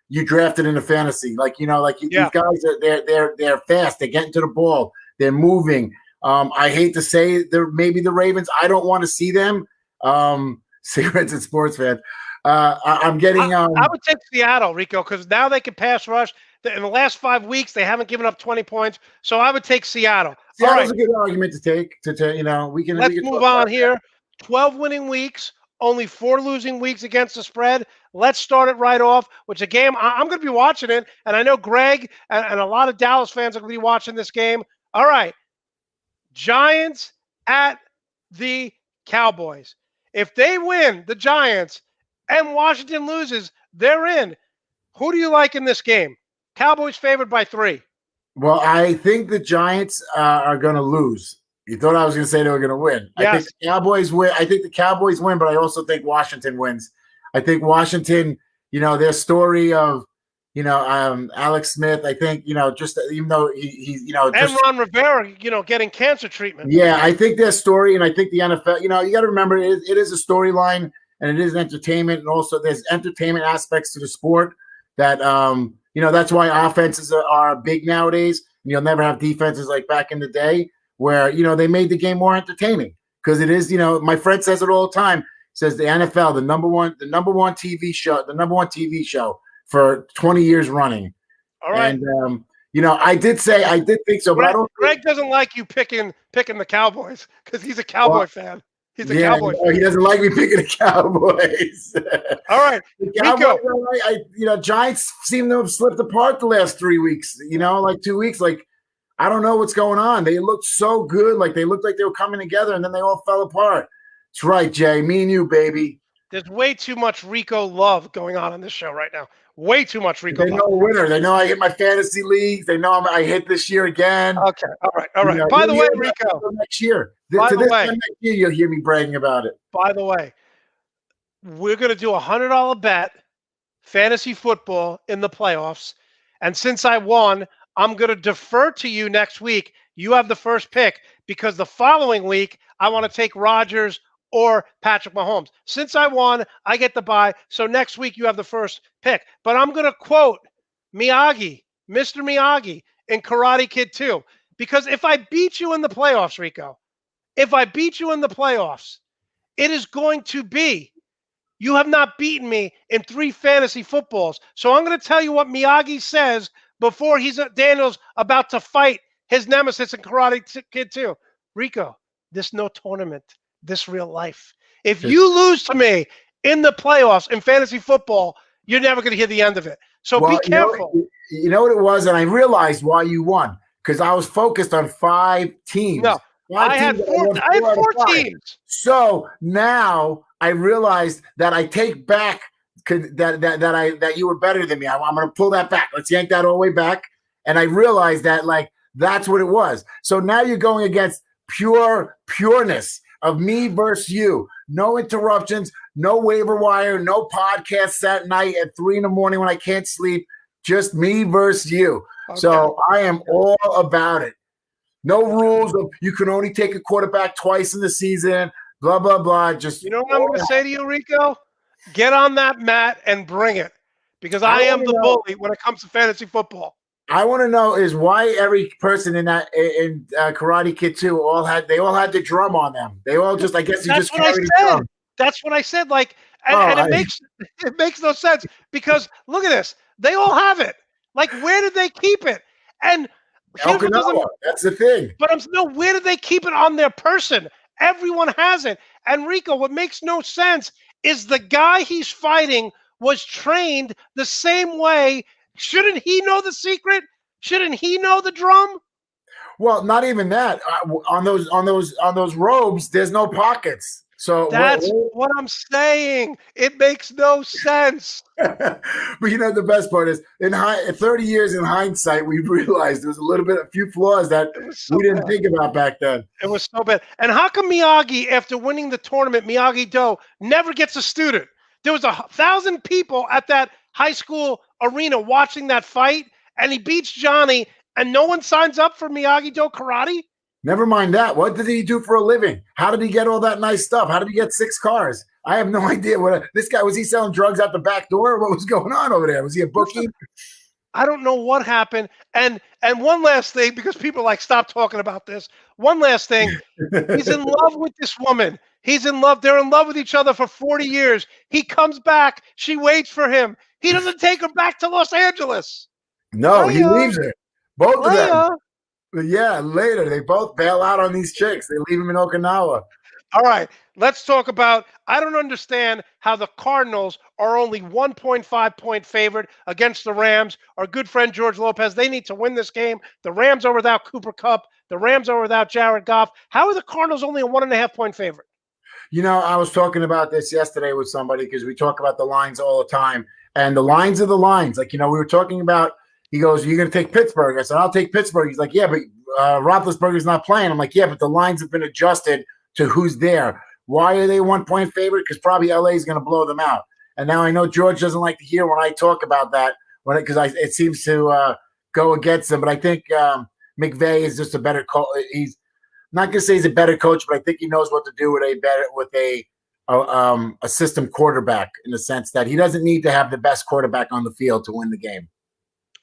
you drafted in a fantasy. These guys they're fast. They're getting to the ball. They're moving. I hate to say maybe the Ravens. I don't want to see them. Cigarettes and sports fans. I'm getting. I would take Seattle, Rico, because now they can pass rush. In the last 5 weeks, they haven't given up 20 points, so I would take Seattle. Seattle's a good argument to take. We can. Let's move on here. 12 winning weeks, only 4 losing weeks against the spread. Let's start it right off, which a game I'm going to be watching it, and I know Greg and a lot of Dallas fans are going to be watching this game. All right, Giants at the Cowboys. If they win, the Giants, and Washington loses, they're in. Who do you like in this game? Cowboys favored by 3. Well, I think the Giants are going to lose. You thought I was going to say they were going to win. Yes. I think the Cowboys win. I think the Cowboys win, but I also think Washington wins. I think Washington, their story of, Alex Smith, I think, just even though he's, and Ron Rivera, getting cancer treatment. Yeah, I think their story, and I think the NFL, you got to remember it is a storyline and it is entertainment. And also there's entertainment aspects to the sport that, That's why offenses are big nowadays. You'll never have defenses like back in the day where, they made the game more entertaining because it is, my friend says it all the time, says the NFL, the number one TV show for 20 years running. All right. And, I did think so, but I don't. Greg doesn't like you picking the Cowboys because he's a Cowboy fan. He's a Cowboy fan. He doesn't like me picking the Cowboys. All right. The Cowboys, Giants seem to have slipped apart the last 3 weeks, like 2 weeks. Like, I don't know what's going on. They looked so good. Like, they looked like they were coming together, and then they all fell apart. That's right, Jay. Me and you, baby. There's way too much Rico love going on this show right now. Way too much Rico. They know a winner. They know I hit my fantasy leagues. They know I hit this year again. Okay. All right. By the way, Rico. Next year. Next year, you'll hear me bragging about it. By the way, we're going to do $100 bet, fantasy football in the playoffs. And since I won, I'm going to defer to you next week. You have the first pick because the following week, I want to take Rodgers or Patrick Mahomes. Since I won, I get the bye. So next week you have the first pick. But I'm going to quote Miyagi, Mr. Miyagi in Karate Kid 2. Because if I beat you in the playoffs, Rico, if I beat you in the playoffs, it is going to be, you have not beaten me in 3 fantasy footballs. So I'm going to tell you what Miyagi says before Daniel's about to fight his nemesis in Karate Kid 2. Rico, this no tournament. This real life. If you lose to me in the playoffs in fantasy football, you're never going to hear the end of it. So be careful. You know what it was? And I realized why you won because I was focused on 5 teams. No, I had 4 teams. So now I realized that I take back that you were better than me. I'm going to pull that back. Let's yank that all the way back. And I realized that that's what it was. So now you're going against pureness of me versus you. No interruptions, no waiver wire, no podcasts at night at 3 a.m. when I can't sleep. Just me versus you. Okay. So I am all about it. No rules of you can only take a quarterback twice in the season, blah, blah, blah. Just what I'm going to say to you, Rico? Get on that mat and bring it because I am the bully when it comes to fantasy football. I want to know is why every person in Karate Kid 2 they all had the drum on them. They all just, I guess, you just carried the drum. That's what I said. It makes no sense because look at this. They all have it. Like, where did they keep it? And Okinawa, that's the thing. But where did they keep it on their person? Everyone has it. And Rico, what makes no sense is the guy he's fighting was trained the same way. Shouldn't he know the secret? Shouldn't he know the drum? Well, not even that. On those robes, there's no pockets. So that's what I'm saying. It makes no sense. But the best part is, 30 years in hindsight, we've realized there was a few flaws that we didn't think about back then. It was so bad. And how come Miyagi, after winning the tournament, Miyagi-Do never gets a student? There was 1,000 people at that high school arena watching that fight, and he beats Johnny, and no one signs up for Miyagi-Do karate? Never mind that. What did he do for a living? How did he get all that nice stuff? How did he get 6 cars? I have no idea. This guy, was he selling drugs out the back door? What was going on over there? Was he a bookie? I don't know what happened. And one last thing, because people stop talking about this. One last thing. He's in love with this woman. He's in love. They're in love with each other for 40 years. He comes back. She waits for him. He doesn't take her back to Los Angeles. No, he leaves her. Both of them. But yeah, later. They both bail out on these chicks. They leave him in Okinawa. All right. Let's talk about, I don't understand how the Cardinals are only 1.5 point favorite against the Rams. Our good friend George Lopez, they need to win this game. The Rams are without Cooper Kupp. The Rams are without Jared Goff. How are the Cardinals only a 1.5 point favorite? I was talking about this yesterday with somebody because we talk about the lines all the time. And the lines are the lines. We were talking about, he goes, you're going to take Pittsburgh. I said, I'll take Pittsburgh. He's like, yeah, but Roethlisberger's not playing. I'm like, yeah, but the lines have been adjusted to who's there. Why are they 1 point favorite? Because probably LA is going to blow them out. And now I know George doesn't like to hear when I talk about that because it seems to go against them. But I think McVay is just a better coach. He's not going to say he's a better coach, but I think he knows what to do with a system quarterback in the sense that he doesn't need to have the best quarterback on the field to win the game.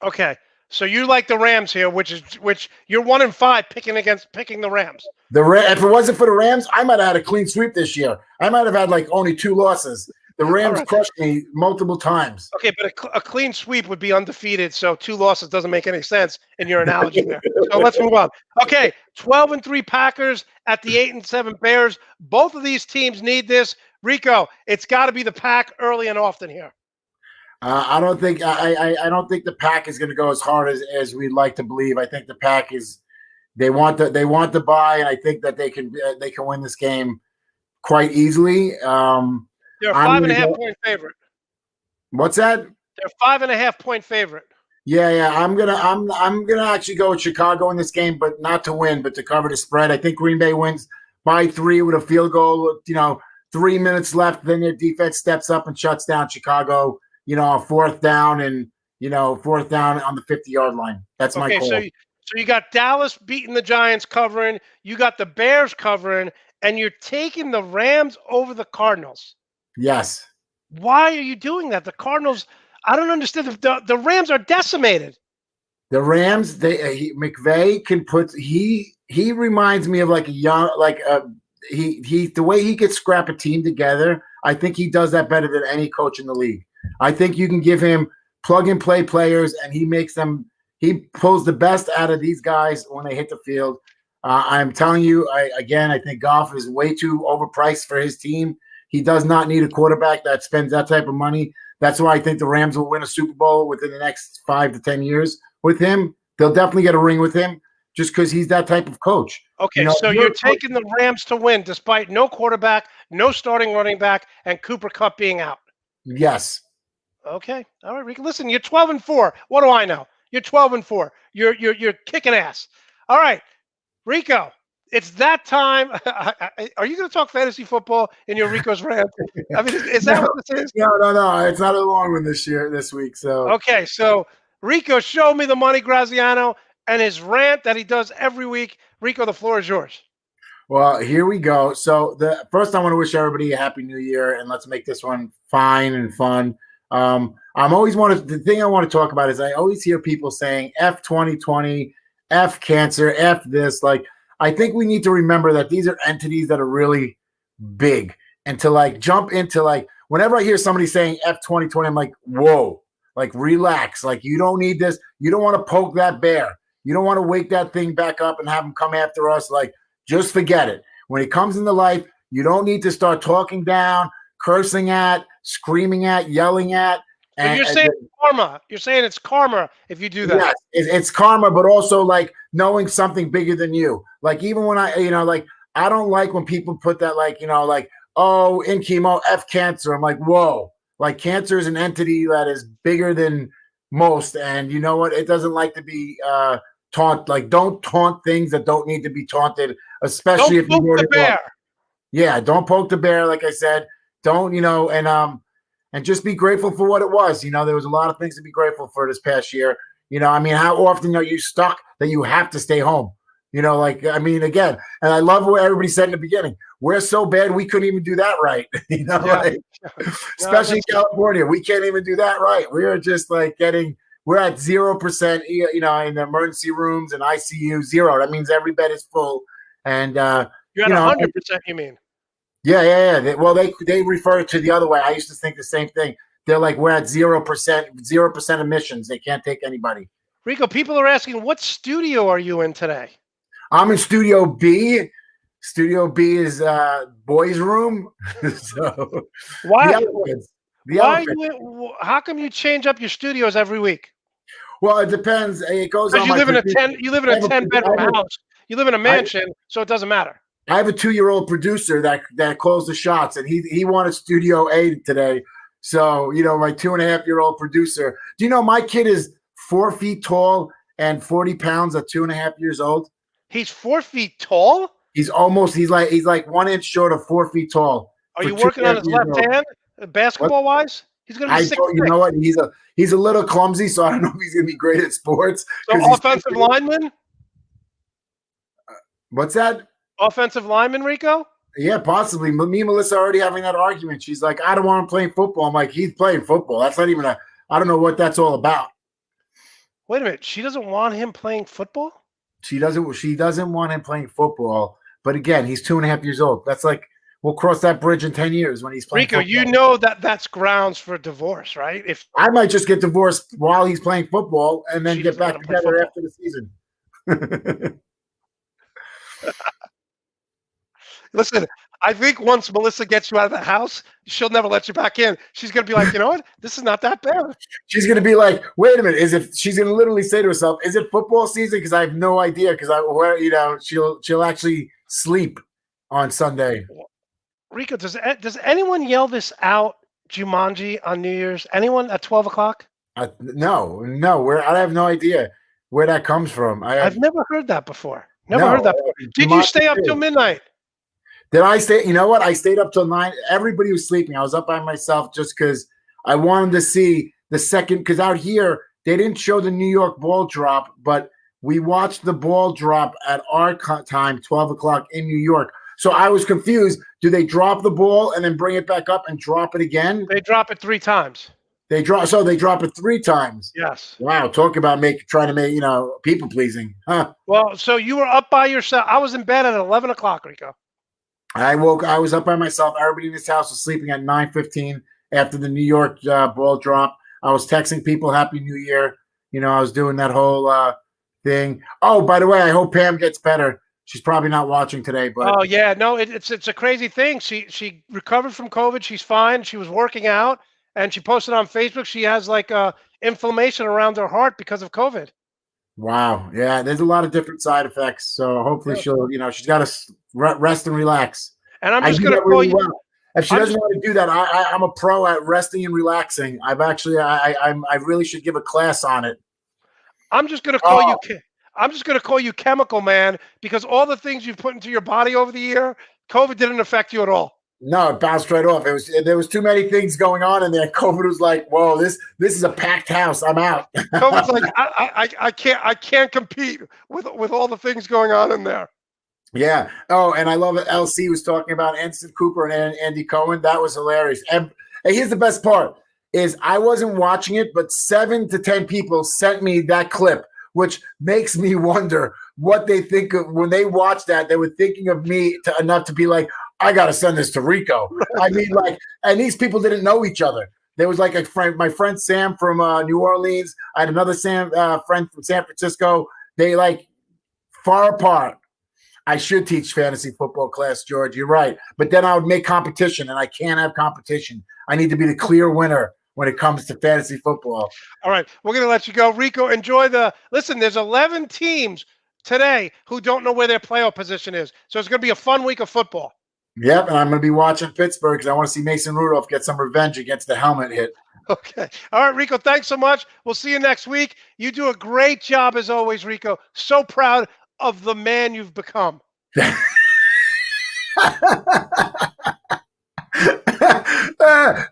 Okay. So you like the Rams here, which you're 1-5 picking the Rams. If it wasn't for the Rams, I might have had a clean sweep this year. I might have had like only 2 losses. The Rams crushed me multiple times. Okay, but a clean sweep would be undefeated, so 2 losses doesn't make any sense in your analogy there. So let's move on. Okay, 12-3 Packers at the 8-7 Bears. Both of these teams need this. Rico, it's got to be the Pack early and often here. I don't think the Pack is going to go as hard as we'd like to believe. I think the Pack is they want the bye, and I think that they can win this game quite easily. They're a 5.5 point favorite. What's that? They're 5.5 point favorite. Yeah. I'm gonna actually go with Chicago in this game, but not to win, but to cover the spread. I think Green Bay wins by 3 with a field goal. 3 minutes left, then their defense steps up and shuts down Chicago. A 4th down and 4th down on the 50-yard line. That's my call. So you got Dallas beating the Giants covering. You got the Bears covering, and you're taking the Rams over the Cardinals. Yes. Why are you doing that? The Cardinals, I don't understand. The Rams are decimated. The Rams, McVay can put. He reminds me of like a young, the way he could scrap a team together. I think he does that better than any coach in the league. I think you can give him plug and play players, and he makes them. He pulls the best out of these guys when they hit the field. I'm telling you, I think Goff is way too overpriced for his team. He does not need a quarterback that spends that type of money. That's why I think the Rams will win a Super Bowl within the next 5 to 10 years with him. They'll definitely get a ring with him just because he's that type of coach. Okay, so you're taking the Rams to win despite no quarterback, no starting running back, and Cooper Kupp being out. Yes. Okay. All right, Rico. Listen, you're 12-4. What do I know? You're 12-4. You're kicking ass. All right, Rico. It's that time. Are you going to talk fantasy football in your Rico's rant? I mean, is that what this is? No. It's not a long one this week. So okay. So Rico, show me the money, Graziano, and his rant that he does every week. Rico, the floor is yours. Well, here we go. So first, I want to wish everybody a happy New Year, and let's make this one fine and fun. The thing I want to talk about is I always hear people saying F 2020, F cancer, F this. I think we need to remember that these are entities that are really big, and to jump into whenever I hear somebody saying F 2020, I'm like, whoa, relax. You don't need this. You don't want to poke that bear. You don't want to wake that thing back up and have them come after us. Just forget it. When it comes into life, you don't need to start talking down, cursing at, screaming at, yelling at. And you're saying karma. You're saying it's karma if you do that. Yes, it's karma, but also knowing something bigger than you. Even when I don't like when people put that oh, in chemo, F cancer. I'm like, whoa. Cancer is an entity that is bigger than most. And you know what? It doesn't like to be taunt. Don't taunt things that don't need to be taunted, especially if you poke the bear. Yeah, don't poke the bear, like I said. Don't, and just be grateful for what it was. There was a lot of things to be grateful for this past year. How often are you stuck that you have to stay home? Again, and I love what everybody said in the beginning. We're so bad we couldn't even do that right. Especially in California, we can't even do that right. We are just we're at 0%, in the emergency rooms and ICU, 0. That means every bed is full. And you're at 100%, you mean? Yeah. They refer to the other way. I used to think the same thing. They're we're at 0% admissions. They can't take anybody. Rico, people are asking, what studio are you in today? I'm in Studio B. Studio B is boys' room. So why? How come you change up your studios every week? Well, it depends. It goes on. You live in a 10-bedroom house. You live in a mansion, so it doesn't matter. I have a 2-year-old producer that calls the shots, and he wanted Studio A today. So, my 2.5-year-old producer. Do you know my kid is 4 feet tall and 40 pounds at 2.5 years old? He's 4 feet tall? He's 1 inch short of 4 feet tall. Are you working on his left hand, basketball-wise? He's going to be 6'6". You know what? He's a little clumsy, so I don't know if he's going to be great at sports. So offensive lineman? What's that? Offensive lineman, Rico? Yeah, possibly. Me and Melissa are already having that argument. She's like, I don't want him playing football. I'm like, he's playing football. That's not even I don't know what that's all about. Wait a minute. She doesn't want him playing football? She doesn't want him playing football. But again, he's 2.5 years old. That's like we'll cross that bridge in 10 years when he's playing Rico, football. you know that's grounds for divorce, right? If I might just get divorced while he's playing football and then She get doesn't back wanna play together football. after the season. Listen, I think once Melissa gets you out of the house, she'll never let you back in. She's gonna be like, you know what? This is not that bad. She's gonna be like, "Wait a minute!" She's gonna literally say to herself, "Is it football season?" Because I have no idea. Because she'll actually sleep on Sunday. Rico, does anyone yell this out, Jumanji, on New Year's? Anyone at 12 o'clock? No. I have no idea where that comes from. I've never heard that before. Never No, heard that before. Did you stay up till midnight? Did I stay? You know what? I stayed up till 9. Everybody was sleeping. I was up by myself just because I wanted to see the second. Because out here they didn't show the New York ball drop, but we watched the ball drop at our time, 12 o'clock in New York. So I was confused. Do they drop the ball and then bring it back up and drop it again? They drop it 3 times. They drop it 3 times. Yes. Wow, talk about trying to make people pleasing, huh? Well, so you were up by yourself. I was in bed at 11 o'clock, Rico. I was up by myself. Everybody in this house was sleeping at 9:15 after the New York ball drop. I was texting people Happy New Year. I was doing that whole thing. Oh, by the way, I hope Pam gets better. She's probably not watching today, but oh yeah, no, it's a crazy thing. She recovered from COVID. She's fine. She was working out, and she posted on Facebook. She has like inflammation around her heart because of COVID. Wow, yeah, there's a lot of different side effects. So hopefully she'll, she's got to rest and relax. And I'm just going to call you. Well. If she doesn't want to do that, I'm a pro at resting and relaxing. I really should give a class on it. I'm just going to call you. I'm just going to call you Chemical Man because all the things you've put into your body over the year, COVID didn't affect you at all. No, it bounced right off. There was too many things going on in there. COVID was like, "Whoa, this is a packed house. I'm out." COVID's like, I can't compete with all the things going on in there. Yeah. Oh, and I love it. LC was talking about Anderson Cooper and Andy Cohen. That was hilarious. And here's the best part: is I wasn't watching it, but 7 to 10 people sent me that clip, which makes me wonder what they think of when they watch that. They were thinking of me enough to be like, I got to send this to Rico. I mean, and these people didn't know each other. There was like my friend Sam from New Orleans. I had another friend from San Francisco. They far apart. I should teach fantasy football class, George. You're right. But then I would make competition, and I can't have competition. I need to be the clear winner when it comes to fantasy football. All right. We're going to let you go. Rico, enjoy listen, there's 11 teams today who don't know where their playoff position is. So it's going to be a fun week of football. Yep, and I'm going to be watching Pittsburgh because I want to see Mason Rudolph get some revenge against the helmet hit. Okay. All right, Rico, thanks so much. We'll see you next week. You do a great job as always, Rico. So proud of the man you've become.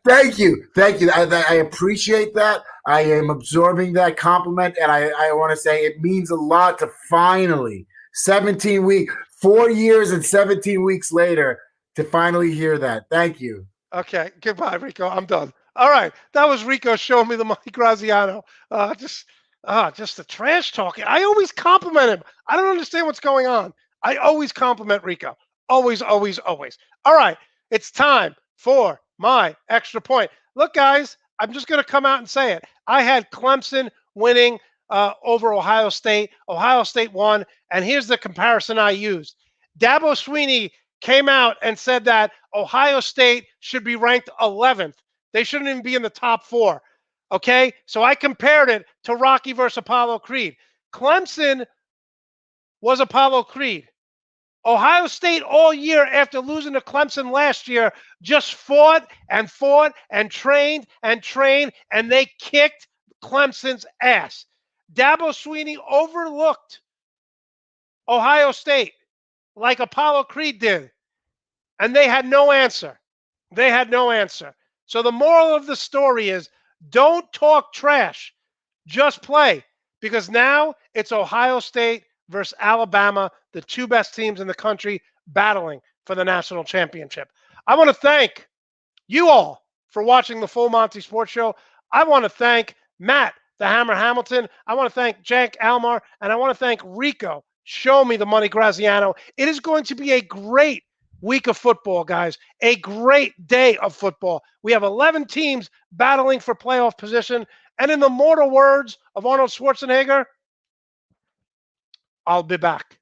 Thank you. I appreciate that. I am absorbing that compliment, and I want to say it means a lot to finally 4 years and 17 weeks later to finally hear that. Thank you. Okay. Goodbye, Rico. I'm done. All right. That was Rico showing me the Monte Graziano. Just the trash talking. I always compliment him. I don't understand what's going on. I always compliment Rico. Always, always, always. All right. It's time for my extra point. Look, guys, I'm just going to come out and say it. I had Clemson winning over Ohio State. Ohio State won. And here's the comparison I used. Dabo Swinney came out and said that Ohio State should be ranked 11th. They shouldn't even be in the top 4. Okay? So I compared it to Rocky versus Apollo Creed. Clemson was Apollo Creed. Ohio State all year after losing to Clemson last year just fought and trained, and they kicked Clemson's ass. Dabo Swinney overlooked Ohio State like Apollo Creed did, and they had no answer. So the moral of the story is don't talk trash, just play, because now it's Ohio State versus Alabama, the 2 best teams in the country battling for the national championship. I want to thank you all for watching the Full Monty Sports Show. I want to thank Matt the Hammer Hamilton. I want to thank Jank Almar, and I want to thank Rico. Show me the money, Graziano. It is going to be a great week of football, guys. A great day of football. We have 11 teams battling for playoff position. And in the mortal words of Arnold Schwarzenegger, I'll be back.